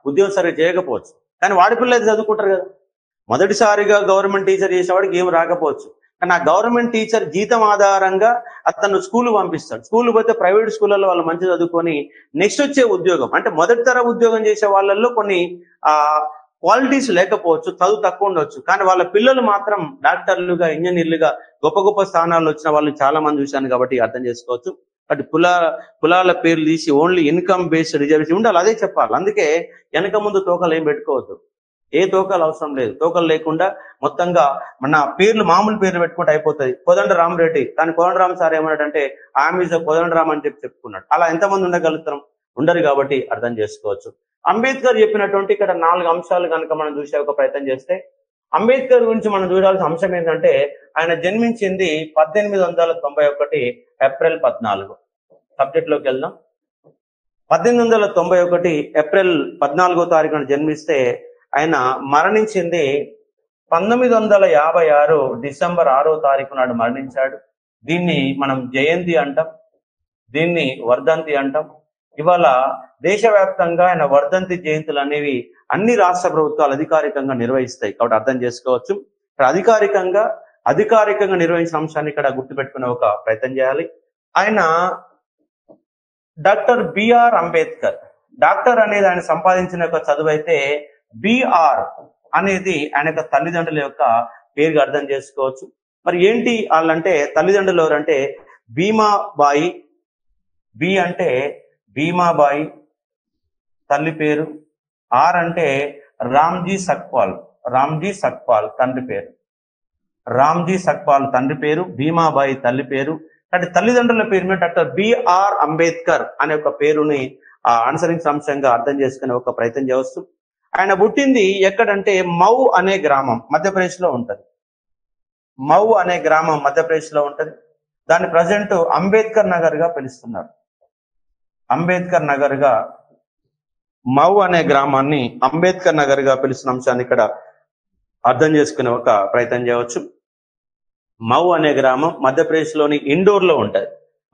ఉద్యోగం సరిగా చేయకపోవచ్చు. కానీ వాడి పిల్లలు చదువుకుంటారు కదా. మొదటిసారిగా గవర్నమెంట్ టీచర్ చేసేవాడికి ఏం రాకపోవచ్చు, కానీ ఆ గవర్నమెంట్ టీచర్ జీతం ఆధారంగా అతను స్కూల్ పంపిస్తాడు. స్కూల్ పోతే ప్రైవేట్ స్కూళ్ళలో వాళ్ళు మంచి చదువుకొని నెక్స్ట్ వచ్చే ఉద్యోగం అంటే మొదటి తర ఉద్యోగం చేసే వాళ్ళల్లో కొన్ని ఆ క్వాలిటీస్ లేకపోవచ్చు, చదువు తక్కువ ఉండొచ్చు, కానీ వాళ్ళ పిల్లలు మాత్రం డాక్టర్లుగా, ఇంజనీర్లుగా గొప్ప గొప్ప స్థానాల్లో వచ్చిన వాళ్ళు చాలా మంది చూశాను కాబట్టి అర్థం చేసుకోవచ్చు. బట్ కులాల పేర్లు తీసి ఓన్లీ ఇన్కమ్ బేస్డ్ రిజర్వేషన్ ఉండాలి, అదే చెప్పాలి. అందుకే వెనక ముందు తోకలు ఏం పెట్టుకోవద్దు, ఏ తోకలు అవసరం లేదు. తోకలు లేకుండా మొత్తంగా మన పేర్లు మామూలు పేర్లు పెట్టుకుంటే అయిపోతుంది. కోదండ రామరెడ్డి, కానీ కోదండరామ్ సార్ ఏమన్నాడంటే ఆమె ఈజ్ కోదండరామ్ అని చెప్పుకున్నాడు. అలా ఎంతమంది ఉండగలుగుతాం? ఉండరు కాబట్టి అర్థం చేసుకోవచ్చు. అంబేద్కర్ చెప్పినటువంటి ఇక్కడ 4 అంశాలు కనుక మనం చూసే ఒక ప్రయత్నం చేస్తే, అంబేద్కర్ గురించి మనం చూడాల్సిన అంశం ఏంటంటే ఆయన జన్మించింది 1891 ఏప్రిల్ 14. సబ్జెక్ట్ లోకి వెళ్దాం. 1891 ఏప్రిల్ 14వ తారీఖున జన్మిస్తే ఆయన మరణించింది 1956 డిసెంబర్ 6వ తారీఖు నాడు మరణించాడు. దీన్ని మనం జయంతి అంటాం, దీన్ని వర్ధంతి అంటాం. ఇవాళ దేశవ్యాప్తంగా ఆయన వర్ధంతి జయంతులు అనేవి అన్ని రాష్ట్ర ప్రభుత్వాలు అధికారికంగా నిర్వహిస్తాయి కాబట్టి అర్థం చేసుకోవచ్చు. ఇక్కడ అధికారికంగా నిర్వహించిన అంశాన్ని ఇక్కడ గుర్తుపెట్టుకునే ఒక ప్రయత్నం చేయాలి. ఆయన డాక్టర్ బిఆర్ అంబేద్కర్. డాక్టర్ అనేది ఆయన సంపాదించిన ఒక చదువు అయితే, బిఆర్ అనేది ఆయన యొక్క తల్లిదండ్రుల యొక్క పేరుగా అర్థం చేసుకోవచ్చు. మరి ఏంటి వాళ్ళంటే తల్లిదండ్రులు ఎవరంటే భీమాబాయి, బి అంటే భీమాబాయి తల్లి పేరు, ఆర్ అంటే రామ్జీ సక్పాల్ తండ్రి పేరు, రామ్జీ సక్పాల్ తండ్రి పేరు, భీమాబాయి తల్లి పేరు. అంటే తల్లిదండ్రుల పేరు మీద డాక్టర్ బిఆర్ అంబేద్కర్ అనే ఒక పేరుని అనుసరించిన అంశంగా అర్థం చేసుకునే ఒక ప్రయత్నం చేయవచ్చు. ఆయన పుట్టింది ఎక్కడంటే మౌ అనే గ్రామం మధ్యప్రదేశ్ లో ఉంటది. మౌ అనే గ్రామం మధ్యప్రదేశ్ లో ఉంటది. దాన్ని ప్రజెంట్ అంబేద్కర్ నగర్ గా పిలుస్తున్నారు. అంబేద్కర్ నగర్ గా మౌ అనే గ్రామాన్ని అంబేద్కర్ నగర్ గా పిలుస్తున్న అంశాన్ని ఇక్కడ అర్థం చేసుకునే ఒక ప్రయత్నం చేయవచ్చు. మౌ అనే గ్రామం మధ్యప్రదేశ్ లోని ఇండోర్ లో ఉంటది.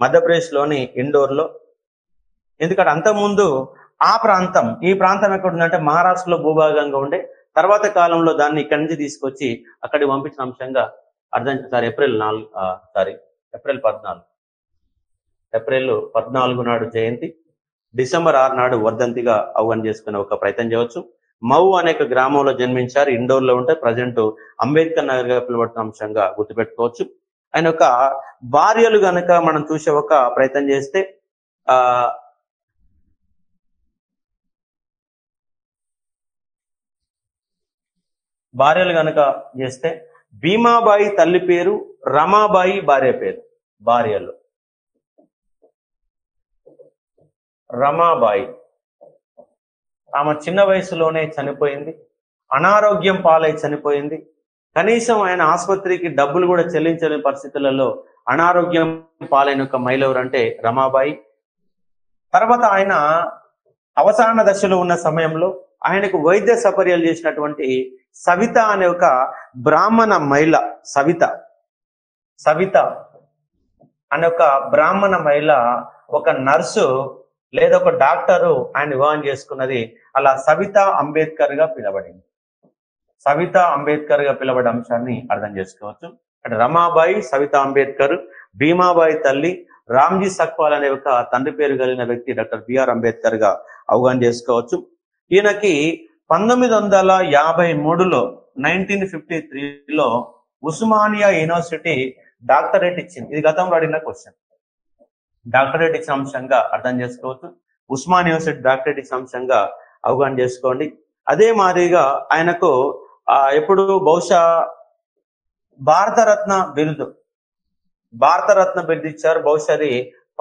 మధ్యప్రదేశ్ లోని ఇండోర్ లో, ఎందుకంటే అంతకుముందు ఈ ప్రాంతం ఎక్కడ ఉందంటే మహారాష్ట్రలో భూభాగంగా ఉండే, తర్వాత కాలంలో దాన్ని ఇక్కడి నుంచి తీసుకొచ్చి అక్కడికి పంపించిన అంశంగా ఏప్రిల్ 14 నాడు జయంతి, డిసెంబర్ 6 నాడు వర్ధంతిగా అవగాహన చేసుకునే ఒక ప్రయత్నం చేయవచ్చు. మౌ అనేక గ్రామంలో జన్మించారు, ఇండోర్ లో ఉంటే ప్రజెంట్ అంబేద్కర్ నగర్ గా పిలువబడుతున్న అంశంగా గుర్తుపెట్టుకోవచ్చు. ఆయన యొక్క భార్యలు గనక మనం చూసే ఒక ప్రయత్నం చేస్తే భీమాబాయి తల్లి పేరు, రమాబాయి భార్య పేరు. భార్యలు రమాబాయి, ఆమె చిన్న వయసులోనే చనిపోయింది, అనారోగ్యం పాలై చనిపోయింది. కనీసం ఆయన ఆసుపత్రికి డబ్బులు కూడా చెల్లించలేని పరిస్థితులలో అనారోగ్యం పాలైన ఒక మహిళ ఎవరంటే రమాబాయి. తర్వాత ఆయన అవసాన దశలో ఉన్న సమయంలో ఆయనకు వైద్య సపర్యలు చేసినటువంటి సవిత అనే ఒక బ్రాహ్మణ మహిళ, సవిత అనే ఒక బ్రాహ్మణ మహిళ, ఒక నర్సు లేదా ఒక డాక్టరు ఆయన వివాహం చేసుకున్నది. అలా సవితా అంబేద్కర్ గా పిలవబడింది. సవితా అంబేద్కర్ గా పిలవడే అంశాన్ని అర్థం చేసుకోవచ్చు. అంటే రమాబాయి, సవితా అంబేద్కర్, భీమాబాయి తల్లి, రామ్జీ సక్పాల్ అనే ఒక తండ్రి పేరు కలిగిన వ్యక్తి డాక్టర్ బిఆర్ అంబేద్కర్ గా అవగాహన చేసుకోవచ్చు. ఈయనకి 1953లో 1953లో ఉస్మానియా యూనివర్సిటీ డాక్టరేట్ ఇచ్చింది. ఇది గతంలో అడిగిన క్వశ్చన్. డాక్టరేట్ ఇచ్చిన అంశంగా అర్థం చేసుకోవచ్చు. ఉస్మానియా యూనివర్సిటీ డాక్టరేట్ ఇచ్చిన అంశంగా అవగాహన చేసుకోండి. అదే మాదిరిగా ఆయనకు ఎప్పుడు బహుశా భారతరత్న బిరుదు ఇచ్చారు. బహుశా అది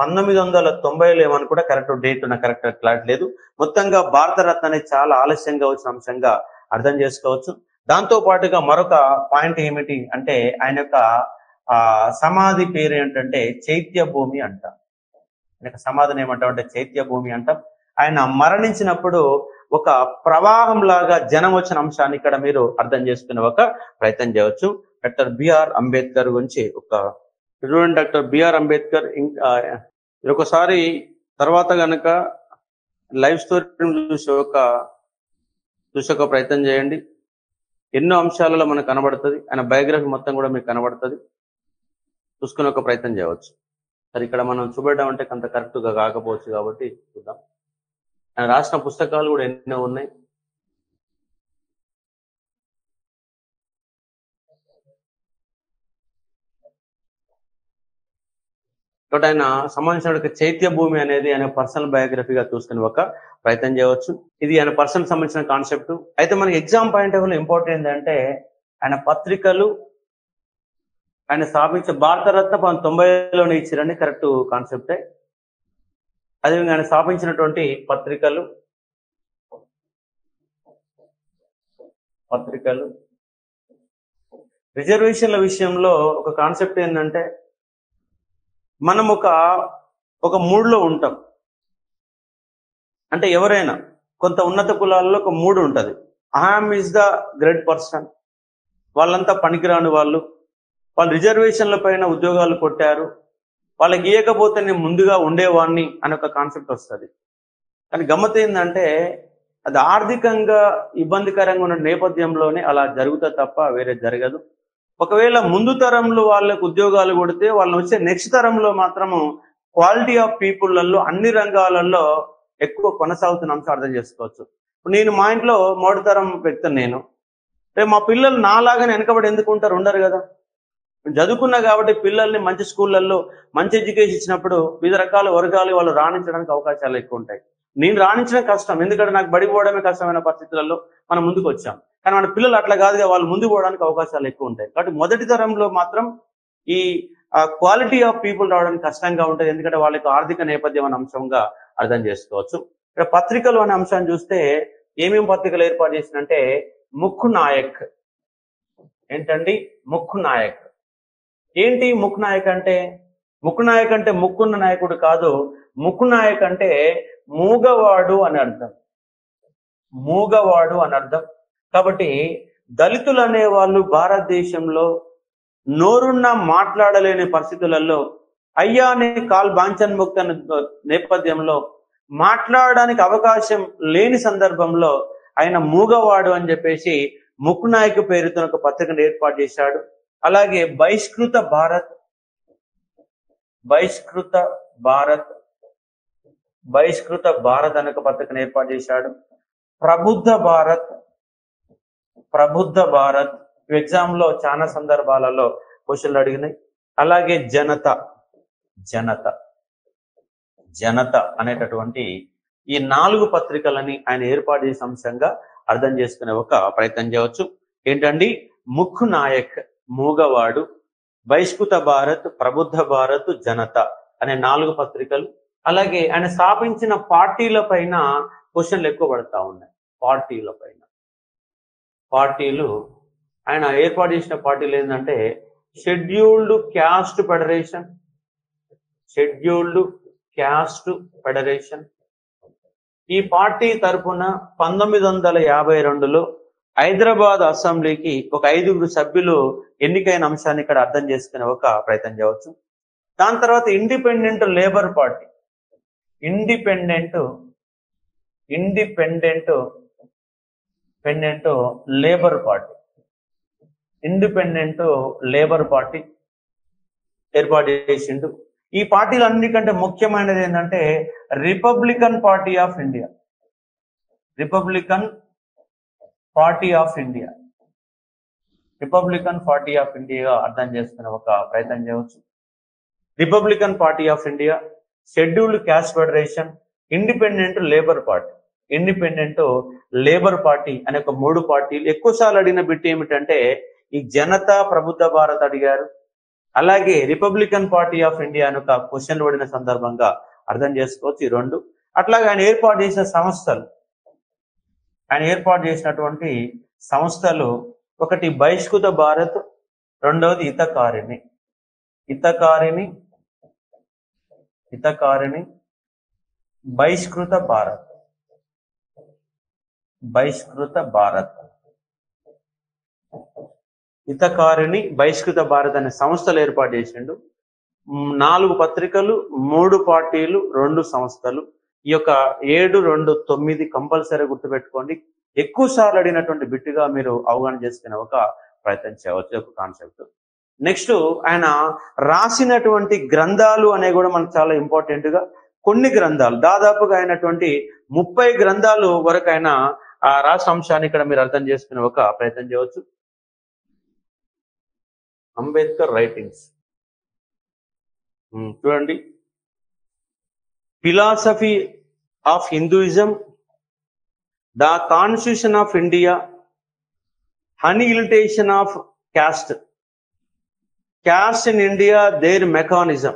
1990లో ఏమని కూడా కరెక్ట్ డేట్ కరెక్ట్ క్లారిటీ లేదు. మొత్తంగా భారతరత్న అనేది చాలా ఆలస్యంగా వచ్చిన అంశంగా అర్థం చేసుకోవచ్చు. దాంతో పాటుగా మరొక పాయింట్ ఏమిటి అంటే ఆయన యొక్క సమాధి పేరు ఏంటంటే చైత్య భూమి అంటాం. ఆయన సమాధిని ఏమంటాం అంటే చైత్య భూమి అంటాం. ఆయన మరణించినప్పుడు ఒక ప్రవాహం లాగా జనం వచ్చిన అంశాన్ని ఇక్కడ మీరు అర్థం చేసుకునే ఒక ప్రయత్నం చేయవచ్చు. డాక్టర్ బిఆర్ అంబేద్కర్ గురించి చూడండి. డాక్టర్ బిఆర్ అంబేద్కర్ ఒకసారి తర్వాత గనక లైవ్ స్టోరీ చూసే ఒక ప్రయత్నం చేయండి. ఎన్నో అంశాలలో మనకు కనబడుతుంది. ఆయన బయోగ్రఫీ మొత్తం కూడా మీకు కనబడుతుంది. చూసుకునే ఒక ప్రయత్నం చేయవచ్చు. సరే, ఇక్కడ మనం చూపెట్టడం అంటే కొంత కరెక్ట్గా కాకపోవచ్చు కాబట్టి చూద్దాం. ఆయన రాసిన పుస్తకాలు కూడా ఎన్నో ఉన్నాయి. కాబట్టి ఆయన సంబంధించిన చైత్య భూమి అనేది ఆయన పర్సనల్ బయోగ్రఫీగా చూసుకుని ఒక ప్రయత్నం చేయవచ్చు. ఇది ఆయన పర్సనల్ సంబంధించిన కాన్సెప్ట్. అయితే మనకి ఎగ్జామ్ పాయింట్ ఆఫ్ వ్యూలో ఇంపార్టెంట్ ఏంటంటే ఆయన పత్రికలు, ఆయన స్థాపించే భారతరత్న 1990లోనే ఇచ్చారని కరెక్ట్ కాన్సెప్టే. అదేవిధంగా ఆయన స్థాపించినటువంటి పత్రికలు రిజర్వేషన్ల విషయంలో ఒక కాన్సెప్ట్ ఏంటంటే మనం ఒక మూడ్లో ఉంటాం. అంటే ఎవరైనా కొంత ఉన్నత కులాల్లో ఒక మూడు ఉంటుంది. I'm is the great person, వాళ్ళంతా పనికిరాని వాళ్ళు రిజర్వేషన్ల పైన ఉద్యోగాలు కొట్టారు, వాళ్ళకి ఇవ్వకపోతే నేను ముందుగా ఉండేవాడిని అని ఒక కాన్సెప్ట్ వస్తుంది. కానీ గమ్మత్ ఏంటంటే అది ఆర్థికంగా ఇబ్బందికరంగా ఉన్న నేపథ్యంలోనే అలా జరుగుతుంది తప్ప వేరే జరగదు. ఒకవేళ ముందు తరంలో వాళ్ళకు ఉద్యోగాలు కొడితే వాళ్ళని వచ్చే నెక్స్ట్ తరంలో మాత్రము క్వాలిటీ ఆఫ్ పీపుల్లలో అన్ని రంగాలలో ఎక్కువ కొనసాగుతున్న అంశం అర్థం చేసుకోవచ్చు. నేను మా ఇంట్లో మొదటి తరం వ్యక్తిని, నేను రేపు మా పిల్లలు నాలాగానే వెనకబడి ఎందుకు ఉంటారు? ఉండరు కదా. చదువుకున్నా కాబట్టి పిల్లల్ని మంచి స్కూళ్ళల్లో మంచి ఎడ్యుకేషన్ ఇచ్చినప్పుడు వివిధ రకాల వర్గాలు వాళ్ళు రాణించడానికి అవకాశాలు ఎక్కువ ఉంటాయి. నేను రాణించడం కష్టం, ఎందుకంటే నాకు బడికి పోవడమే కష్టమైన పరిస్థితులలో మనం ముందుకు వచ్చాం. కానీ మన పిల్లలు అట్లా కాదుగా, వాళ్ళు ముందుకు పోవడానికి అవకాశాలు ఎక్కువ ఉంటాయి. కాబట్టి మొదటి తరంలో మాత్రం ఈ క్వాలిటీ ఆఫ్ పీపుల్ రావడానికి కష్టంగా ఉంటుంది, ఎందుకంటే వాళ్ళకి ఆర్థిక నేపథ్యం అనే అంశంగా అర్థం చేసుకోవచ్చు. ఇక్కడ పత్రికలు అనే అంశాన్ని చూస్తే ఏమేమి పత్రికలు ఏర్పాటు చేసినంటే ముఖ్య నాయక్. ఏంటండి ముఖ్య నాయక్? ఏంటి ముఖ్య నాయక్ అంటే? ముఖ్య నాయక్ అంటే ముక్కున్న నాయకుడు కాదు. ముఖ్య నాయక్ అంటే మూగవాడు అని అర్థం. మూగవాడు అని అర్థం. కాబట్టి దళితులు అనే వాళ్ళు భారతదేశంలో నోరున్న మాట్లాడలేని పరిస్థితులలో అయ్యా అనే కాల్ బాంఛన్ ముక్త నేపథ్యంలో మాట్లాడడానికి అవకాశం లేని సందర్భంలో ఆయన మూగవాడు అని చెప్పేసి ముఖ్య నాయక్ పేరుతో ఒక పత్రికను ఏర్పాటు చేశాడు. అలాగే బహిష్కృత భారత్ అనే ఒక పత్రికను ఏర్పాటు చేశాడు. ప్రబుద్ధ భారత్ ఎగ్జామ్ లో చాలా సందర్భాలలో క్వశ్చన్లు అడిగినాయి. అలాగే జనత అనేటటువంటి ఈ 4 పత్రికలని ఆయన ఏర్పాటు చేసే అంశంగా అర్థం చేసుకునే ఒక ప్రయత్నం చేయవచ్చు. ఏంటండి? ముఖ్య నాయక్ మూగవాడు, బహిష్కృత భారత్, ప్రబుద్ధ భారత్, జనత అనే 4 పత్రికలు. అలాగే ఆయన స్థాపించిన పార్టీల పైన క్వశ్చన్లు ఎక్కువ పడతా ఉన్నాయి. పార్టీలు ఆయన ఏర్పాటు చేసిన పార్టీలు ఏంటంటే షెడ్యూల్డ్ క్యాస్ట్ ఫెడరేషన్. ఈ పార్టీ తరఫున 1952లో హైదరాబాద్ అసెంబ్లీకి ఒక 5 సభ్యులు ఎన్నికైన అంశాన్ని ఇక్కడ అర్థం చేసుకునే ఒక ప్రయత్నం చేయవచ్చు. దాని తర్వాత ఇండిపెండెంట్ లేబర్ పార్టీ ఏర్పాటు చేసిండు. ఈ పార్టీలు అన్నిటికంటే ముఖ్యమైనది ఏంటంటే రిపబ్లికన్ పార్టీ ఆఫ్ ఇండియా అర్థం చేసుకునే ఒక ప్రయత్నం చేయవచ్చు. Republican party of India, scheduled caste federation, independent labour party అనే ఒక 3 పార్టీలు. ఎక్కువసార్లు అడిగిన బిట్ ఏమిటంటే ఈ జనతా ప్రబుద్ధ భారత్ అడిగారు, అలాగే రిపబ్లికన్ పార్టీ ఆఫ్ ఇండియా అని ఒక క్వశ్చన్లు పడిన సందర్భంగా అర్థం చేసుకోవచ్చు ఈ 2. అట్లాగే ఆయన ఏర్పాటు చేసినటువంటి సంస్థలు ఒకటి బహిష్కృత భారత్, రెండవది హితకారిణి, బహిష్కృత భారత్ అనే సంస్థలు ఏర్పాటు చేసిండు. 4 పత్రికలు, 3 పార్టీలు, 2 సంస్థలు. ఈ యొక్క 7, 2, 9 కంపల్సరీ గుర్తుపెట్టుకోండి. ఎక్కువ సార్లు అడిగినటువంటి బిట్టుగా మీరు అవగాహన చేసుకునే ఒక ప్రయత్నం చేయవచ్చు ఒక కాన్సెప్ట్. నెక్స్ట్ ఆయన రాసినటువంటి గ్రంథాలు అనేవి కూడా మనకు చాలా ఇంపార్టెంట్ గా కొన్ని గ్రంథాలు దాదాపుగా అయినటువంటి 30 గ్రంథాలు వరకు ఆయన ఆ రాష్ట్ర అంశాన్ని ఇక్కడ మీరు అర్థం చేసుకునే ఒక ప్రయత్నం చేయవచ్చు. అంబేద్కర్ రైటింగ్స్ చూడండి, philosophy of Hinduism, the constitution of India, annihilation of caste, caste in India their mechanism,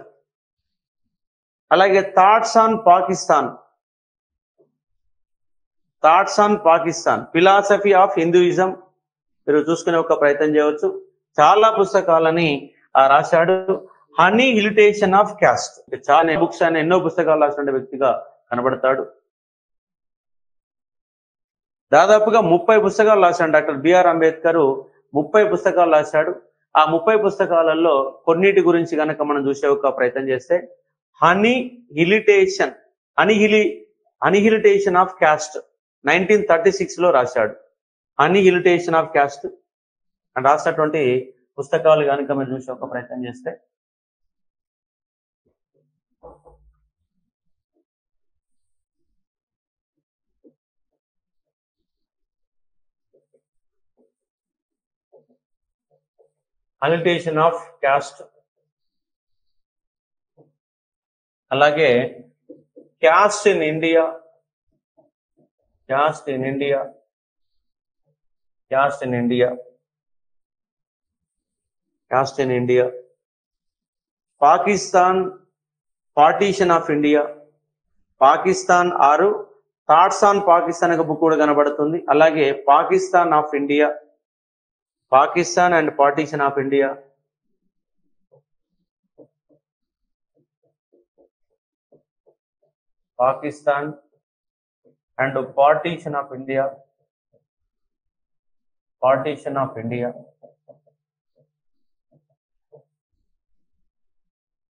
అలాగే thoughts on Pakistan, philosophy of Hinduism మీరు చూసుకునే ఒక ప్రయత్నం చేయవచ్చు. చాలా పుస్తకాలని రాశాడు. అనిహిలిటేషన్ ఆఫ్ క్యాస్ట్, చాలా బుక్స్ ఆయన ఎన్నో పుస్తకాలు రాసిన వ్యక్తిగా కనబడతాడు. దాదాపుగా 30 పుస్తకాలు రాశాడు డాక్టర్ బిఆర్ అంబేద్కర్. 30 పుస్తకాలు రాశాడు. ఆ 30 పుస్తకాలలో కొన్నిటి గురించి కనుక మనం చూసే ఒక ప్రయత్నం చేస్తే అనిహిలిటేషన్ ఆఫ్ క్యాస్ట్ 1936 లో రాశాడు. అనిహిలిటేషన్ ఆఫ్ క్యాస్ట్ అని రాసినటువంటి పుస్తకాలు కనుక మీరు చూసే ఒక ప్రయత్నం చేస్తే అనిహిలిటేషన్ ఆఫ్ క్యాస్ట్, అలాగే caste in India, Pakistan, partition of India, Pakistan ఆరు థాట్స్ ఆన్ పాకిస్తాన్ ఒక బుక్ కూడా కనబడుతుంది. అలాగే Pakistan of India, Pakistan and partition of India, Pakistan and partition of India,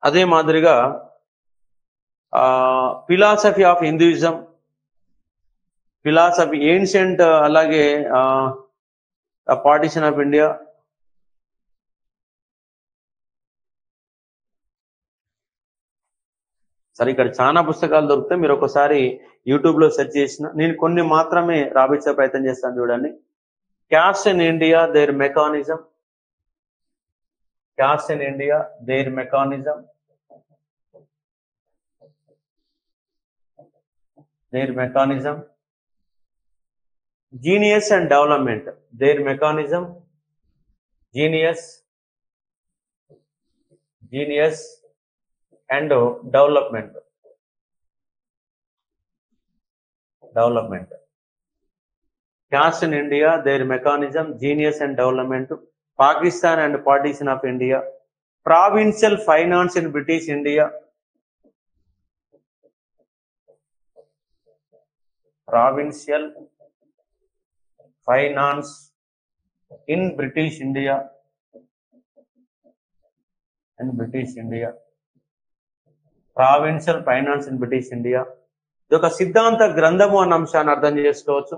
అదే మాదిరిగా philosophy of Hinduism, philosophy ancient, అలాగే పార్టీషన్ ఆఫ్ ఇండియా. సరే, ఇక్కడ చాలా పుస్తకాలు దొరుకుతాయి. మీరు ఒకసారి యూట్యూబ్ లో సెర్చ్ చేసిన, నేను కొన్ని మాత్రమే రాబించే ప్రయత్నం చేస్తాను. చూడండి, caste in India their mechanism, genius and development, their mechanism, genius and development, caste in India their mechanism, genius and development, Pakistan and partition of India, provincial finance in British India, provincial finance in British India, provincial finance in British India. ఇది ఒక సిద్ధాంత గ్రంథము అన్న అంశాన్ని అర్థం చేసుకోవచ్చు.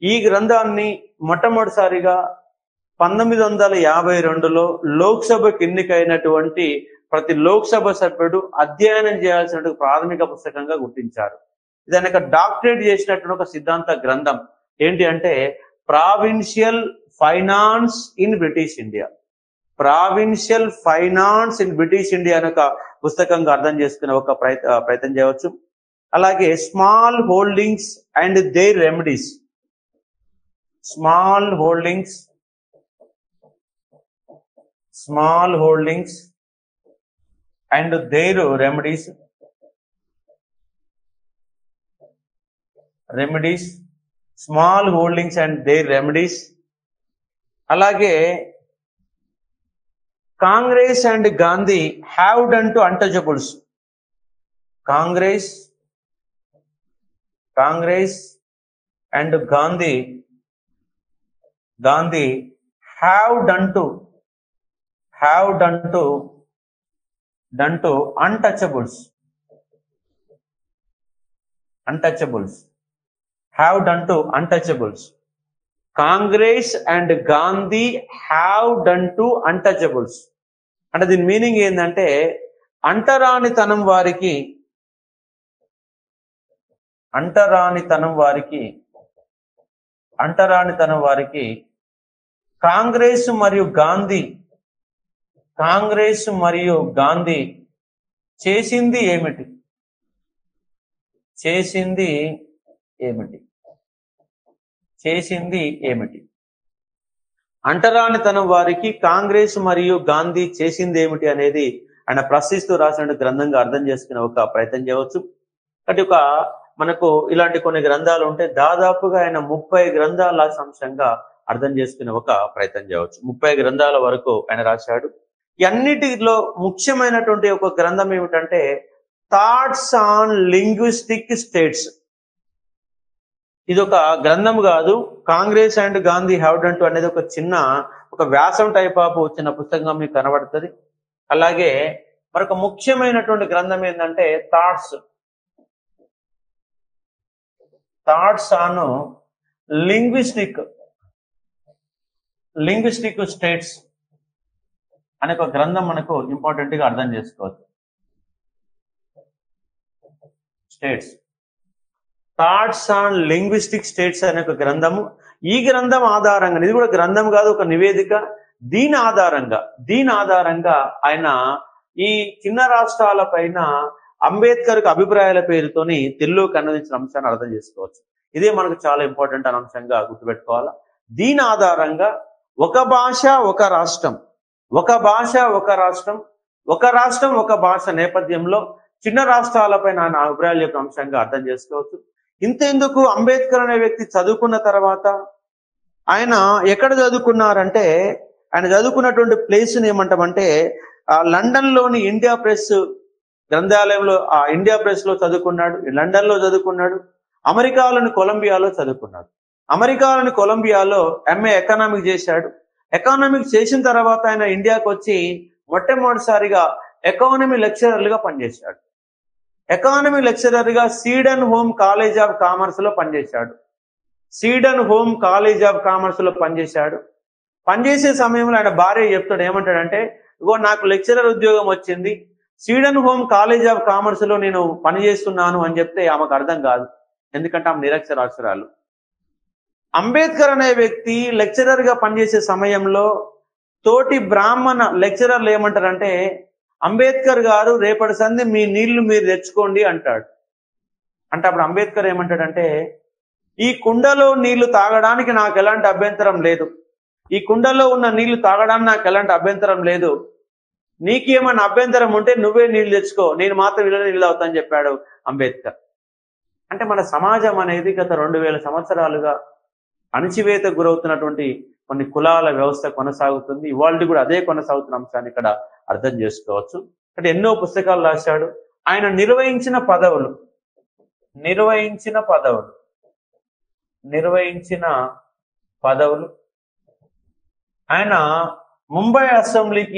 ఈ గ్రంథాన్ని మొట్టమొదటిసారిగా 1952లో లోక్సభకు ఎన్నికైనటువంటి ప్రతి లోక్సభ సభ్యుడు అధ్యయనం చేయాల్సిన ప్రాథమిక పుస్తకంగా గుర్తించారు. ఇది ఆయన డాక్టరేట్ చేసినటువంటి ఒక సిద్ధాంత గ్రంథం. ఏంటి అంటే provincial finance in British India, అనే ఒక పుస్తకంగా అర్థం చేసుకునే ఒక ప్రయత్నం చేయవచ్చు. అలాగే small holdings and their remedies, small holdings and their remedies, small holdings and their remedies. అలాగే Congress and Gandhi have done to untouchables, Congress and Gandhi have done to untouchables, have done to untouchables. Congress and Gandhi have done to untouchables. అంటే దీని meaning ఏంటంటే అంటరానితనం వారికి కాంగ్రెస్ మరియు గాంధీ చేసింది ఏమిటి? అంటరానితనం వారికి కాంగ్రెస్ మరియు గాంధీ చేసింది ఏమిటి అనేది ఆయన ప్రశ్నిస్తూ రాసిన గ్రంథంగా అర్థం చేసుకునే ఒక ప్రయత్నం చేయవచ్చు. కాబట్టి మనకు ఇలాంటి కొన్ని గ్రంథాలు ఉంటే దాదాపుగా ఆయన 30 గ్రంథాల అంశంగా అర్థం చేసుకునే ఒక ప్రయత్నం చేయవచ్చు. 30 గ్రంథాల వరకు ఆయన రాశాడు. అన్నిటిలో ముఖ్యమైనటువంటి ఒక గ్రంథం ఏమిటంటే థాట్స్ ఆన్ లింగ్విస్టిక్ స్టేట్స్. ఇది ఒక గ్రంథం కాదు, Congress and Gandhi have done to అనేది ఒక వ్యాసం టైప్ ఆఫ్ చిన్న పుస్తకం మీకు కనబడుతుంది. అలాగే మరొక ముఖ్యమైనటువంటి గ్రంథం ఏంటంటే థాట్స్ ఆన్ లింగ్విస్టిక్ స్టేట్స్ అనే ఒక గ్రంథం మనకు ఇంపార్టెంట్ గా అర్థం చేసుకోవచ్చు. థాట్స్ ఆన్ లింగ్విస్టిక్ స్టేట్స్ అనే ఒక గ్రంథము. ఈ గ్రంథం ఆధారంగా, ఇది కూడా గ్రంథం కాదు, ఒక నివేదిక. దీని ఆధారంగా ఆయన ఈ చిన్న రాష్ట్రాల పైన అంబేద్కర్ అభిప్రాయాల పేరుతోని తెలుగులోకి అనువదించిన అంశాన్ని అర్థం చేసుకోవచ్చు. ఇదే మనకు చాలా ఇంపార్టెంట్ అనే అంశంగా గుర్తుపెట్టుకోవాలా. దీని ఆధారంగా ఒక భాష ఒక రాష్ట్రం ఒక భాష నేపథ్యంలో చిన్న రాష్ట్రాలపైన ఆయన అభిప్రాయాలు చెప్పిన అంశంగా అర్థం చేసుకోవచ్చు. ఇంతెందుకు, అంబేద్కర్ అనే వ్యక్తి చదువుకున్న తర్వాత ఆయన ఎక్కడ చదువుకున్నారంటే, ఆయన చదువుకున్నటువంటి ప్లేస్ని ఏమంటామంటే లండన్ లోని ఇండియా ప్రెస్ గ్రంథాలయంలో, ఇండియా ప్రెస్ లో చదువుకున్నాడు, లండన్ లో చదువుకున్నాడు, అమెరికాలోని కొలంబియాలో చదువుకున్నాడు. అమెరికాలోని కొలంబియాలో MA ఎకనామిక్స్ చేశాడు. ఎకానమిక్స్ చేసిన తర్వాత ఆయన ఇండియాకు వచ్చి మొట్టమొదటిసారిగా ఎకానమీ లెక్చరర్లుగా పనిచేశాడు. ఎకానమీ లెక్చరర్గా Sydenham college of commerce లో పనిచేశాడు. పనిచేసే సమయంలో ఆయన భార్య చెప్తాడు, ఏమంటాడంటే, ఇగో నాకు లెక్చరర్ ఉద్యోగం వచ్చింది, సీడన్ హోమ్ కాలేజ్ ఆఫ్ కామర్స్ లో నేను పనిచేస్తున్నాను అని చెప్తే ఆమెకు అర్థం కాదు, ఎందుకంటే ఆమె నిరక్షరాస్యురాలు. అంబేద్కర్ అనే వ్యక్తి లెక్చరర్ గా పనిచేసే సమయంలో తోటి బ్రాహ్మణ లెక్చరర్లు ఏమంటారంటే, అంబేద్కర్ గారు రేపటి సంధి మీ నీళ్లు మీరు తెచ్చుకోండి అంటాడు. అంటే అప్పుడు అంబేద్కర్ ఏమంటాడంటే, ఈ కుండలో నీళ్లు తాగడానికి నాకు ఎలాంటి అభ్యంతరం లేదు, ఈ కుండలో ఉన్న నీళ్లు తాగడానికి నాకు ఎలాంటి అభ్యంతరం లేదు, నీకేమైనా అభ్యంతరం ఉంటే నువ్వే నీళ్లు తెచ్చుకో, నేను మాత్రం ఇలా నీళ్ళు అవుతా అని చెప్పాడు అంబేద్కర్. అంటే మన సమాజం అనేది గత 2000 సంవత్సరాలుగా అణచివేతకు గురవుతున్నటువంటి కొన్ని కులాల వ్యవస్థ కొనసాగుతుంది. ఇవాళ కూడా అదే కొనసాగుతున్న అంశాన్ని ఇక్కడ అర్థం చేసుకోవచ్చు. అంటే ఎన్నో పుస్తకాలు రాశాడు. ఆయన నిర్వహించిన పదవులు ఆయన ముంబై అసెంబ్లీకి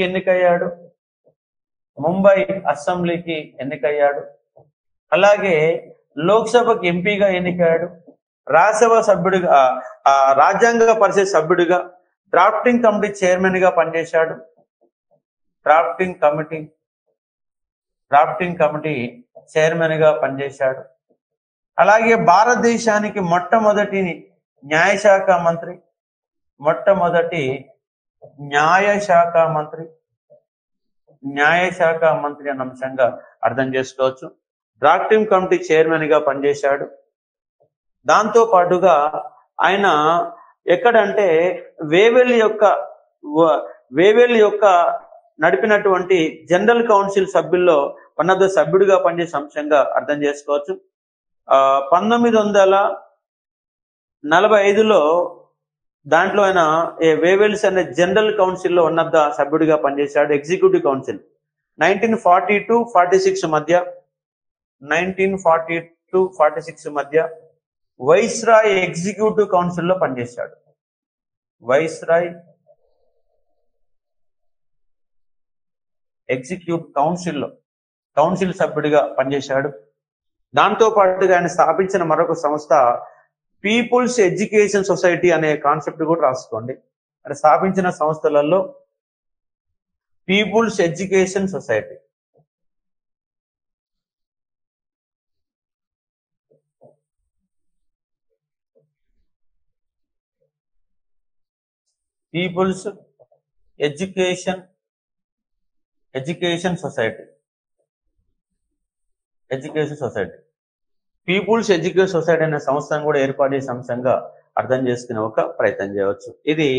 ఎన్నికయ్యాడు. అలాగే లోక్సభకి ఎంపీగా ఎన్నికయ్యాడు. రాజ్యసభ సభ్యుడిగా, రాజ్యాంగ పరిషత్ సభ్యుడిగా, డ్రాఫ్టింగ్ కమిటీ చైర్మన్ గా పనిచేశాడు. డ్రాఫ్టింగ్ కమిటీ చైర్మన్ గా పనిచేశాడు. అలాగే భారతదేశానికి మొట్టమొదటి న్యాయశాఖ మంత్రి అన్న అంశంగా అర్థం చేసుకోవచ్చు. డ్రాఫ్టింగ్ కమిటీ చైర్మన్ గా పనిచేశాడు. దాంతో పాటుగా ఆయన ఎక్కడంటే వేవేలి యొక్క నడిపినటువంటి జనరల్ కౌన్సిల్ సభ్యుల్లో వన్ ఆఫ్ ద సభ్యుడిగా పనిచేసే అంశంగా అర్థం చేసుకోవచ్చు. 1945లో దాంట్లో ఆయన వేవెల్స్ అనే జనరల్ కౌన్సిల్లో వన్ ఆఫ్ ద సభ్యుడిగా పనిచేశాడు. ఎగ్జిక్యూటివ్ కౌన్సిల్ 1942-46 మధ్య వైస్రాయ్ ఎగ్జిక్యూటివ్ కౌన్సిల్లో పనిచేశాడు. వైస్రాయ్ ఎగ్జిక్యూటివ్ కౌన్సిల్ సభ్యుడిగా పనిచేశాడు. దాంతో పాటుగా ఆయన స్థాపించిన మరొక సంస్థ పీపుల్స్ ఎడ్యుకేషన్ సొసైటీ అనే కాన్సెప్ట్ కూడా రాసుకోండి. ఆయన స్థాపించిన సంస్థలలో people's education society. People's education society. People's education society అనే సంస్థను కూడా ఏర్పాటు చేసే అంశంగా అర్థం చేసుకునే ఒక ప్రయత్నం చేయవచ్చు. ఇది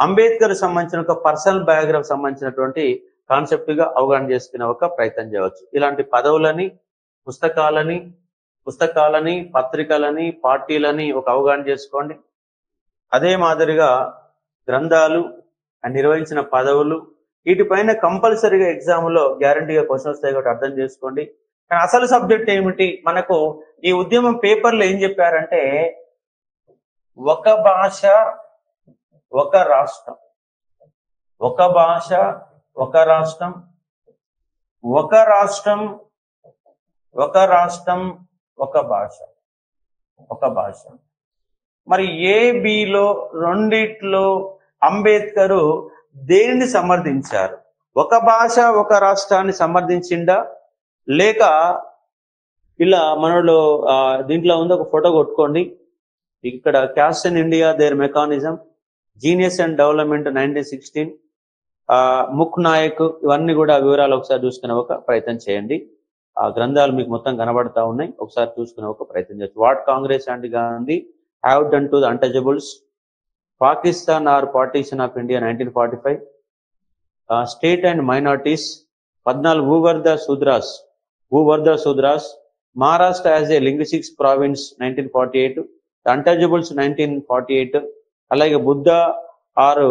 అంబేద్కర్ సంబంధించిన ఒక పర్సనల్ బయోగ్రఫీ సంబంధించినటువంటి కాన్సెప్ట్ గా అవగాహన చేసుకునే ఒక ప్రయత్నం చేయవచ్చు. ఇలాంటి పదవులని, పుస్తకాలని, పత్రికలని, పార్టీలని ఒక అవగాహన చేసుకోండి. అదే మాదిరిగా గ్రంథాలు, నిర్వహించిన పదవులు, వీటిపైన కంపల్సరీగా ఎగ్జామ్ లో గ్యారంటీగా క్వశ్చన్ వస్తాయి కాబట్టి అర్థం చేసుకోండి. కానీ అసలు సబ్జెక్ట్ ఏమిటి? మనకు ఈ ఉద్యమం పేపర్లో ఏం చెప్పారంటే, ఒక భాష ఒక రాష్ట్రం, ఒక భాష ఒక రాష్ట్రం, ఒక రాష్ట్రం ఒక రాష్ట్రం ఒక భాష, ఒక భాష. మరి ఏబిలో రెండిట్లో అంబేద్కరు దేనిని సమర్థించారు? ఒక భాష ఒక రాష్ట్రాన్ని సమర్థించిండా, లేక ఇలా మనలో దీంట్లో ఉంది, ఒక ఫోటో కొట్టుకోండి. ఇక్కడ caste in India their mechanism, genius and development 1916, Mooknayak, ఇవన్నీ కూడా వివరాలు ఒకసారి చూసుకునే ఒక ప్రయత్నం చేయండి. ఆ గ్రంథాలు మీకు మొత్తం కనబడతా ఉన్నాయి, ఒకసారి చూసుకునే ఒక ప్రయత్నం చేయొచ్చు. What Congress and Gandhi have done to the untouchables, Pakistan or partition of India 1945, state and minorities 14, who were the Sudras, Maharashtra as a linguistics province 1948, the untouchables 1948, అలాగే Buddha or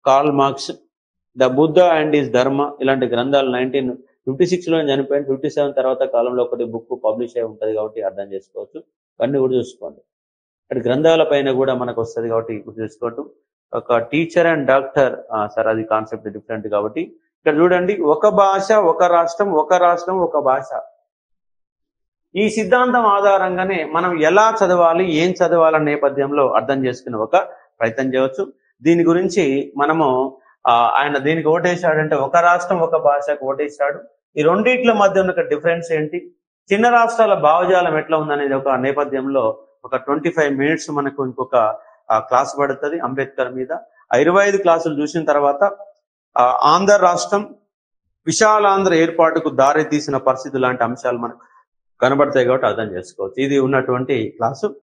Karl Marx, the Buddha and his dharma, ఇలాంటి గ్రంథాలు 1956లో చనిపోయిన 57 తర్వాత కాలంలో ఒకటి book publish అయి ఉంటుంది కాబట్టి అర్థం చేసుకోవచ్చు. ఇవన్నీ కూడా చూసుకోండి. అటు గ్రంథాల పైన కూడా మనకు వస్తుంది కాబట్టి గుర్తు చేసుకోవటం. ఒక టీచర్ అండ్ డాక్టర్, సార్ అది కాన్సెప్ట్ డిఫరెంట్ కాబట్టి ఇక్కడ చూడండి, ఒక భాష ఒక రాష్ట్రం, ఒక రాష్ట్రం ఒక భాష. ఈ సిద్ధాంతం ఆధారంగానే మనం ఎలా చదవాలి, ఏం చదవాలనే నేపథ్యంలో అర్థం చేసుకునే ఒక ప్రయత్నం చేయవచ్చు. దీని గురించి మనము ఆయన దీనికి ఓటేశాడంటే ఒక రాష్ట్రం ఒక భాషకు ఓటేశాడు. ఈ రెండిట్ల మధ్య ఉన్న డిఫరెన్స్ ఏంటి, చిన్న రాష్ట్రాల భావజాలం ఎట్లా ఉందనేది ఒక నేపథ్యంలో ఒక 25 మినిట్స్ మనకు ఇంకొక క్లాస్ పడుతుంది అంబేద్కర్ మీద. 25 క్లాసులు చూసిన తర్వాత ఆంధ్ర రాష్ట్రం, విశాలాంధ్ర ఏర్పాటుకు దారి తీసిన పరిస్థితి లాంటి అంశాలు మనకు కనబడతాయి కాబట్టి అర్థం చేసుకోవచ్చు. ఇది ఉన్నటువంటి క్లాసు.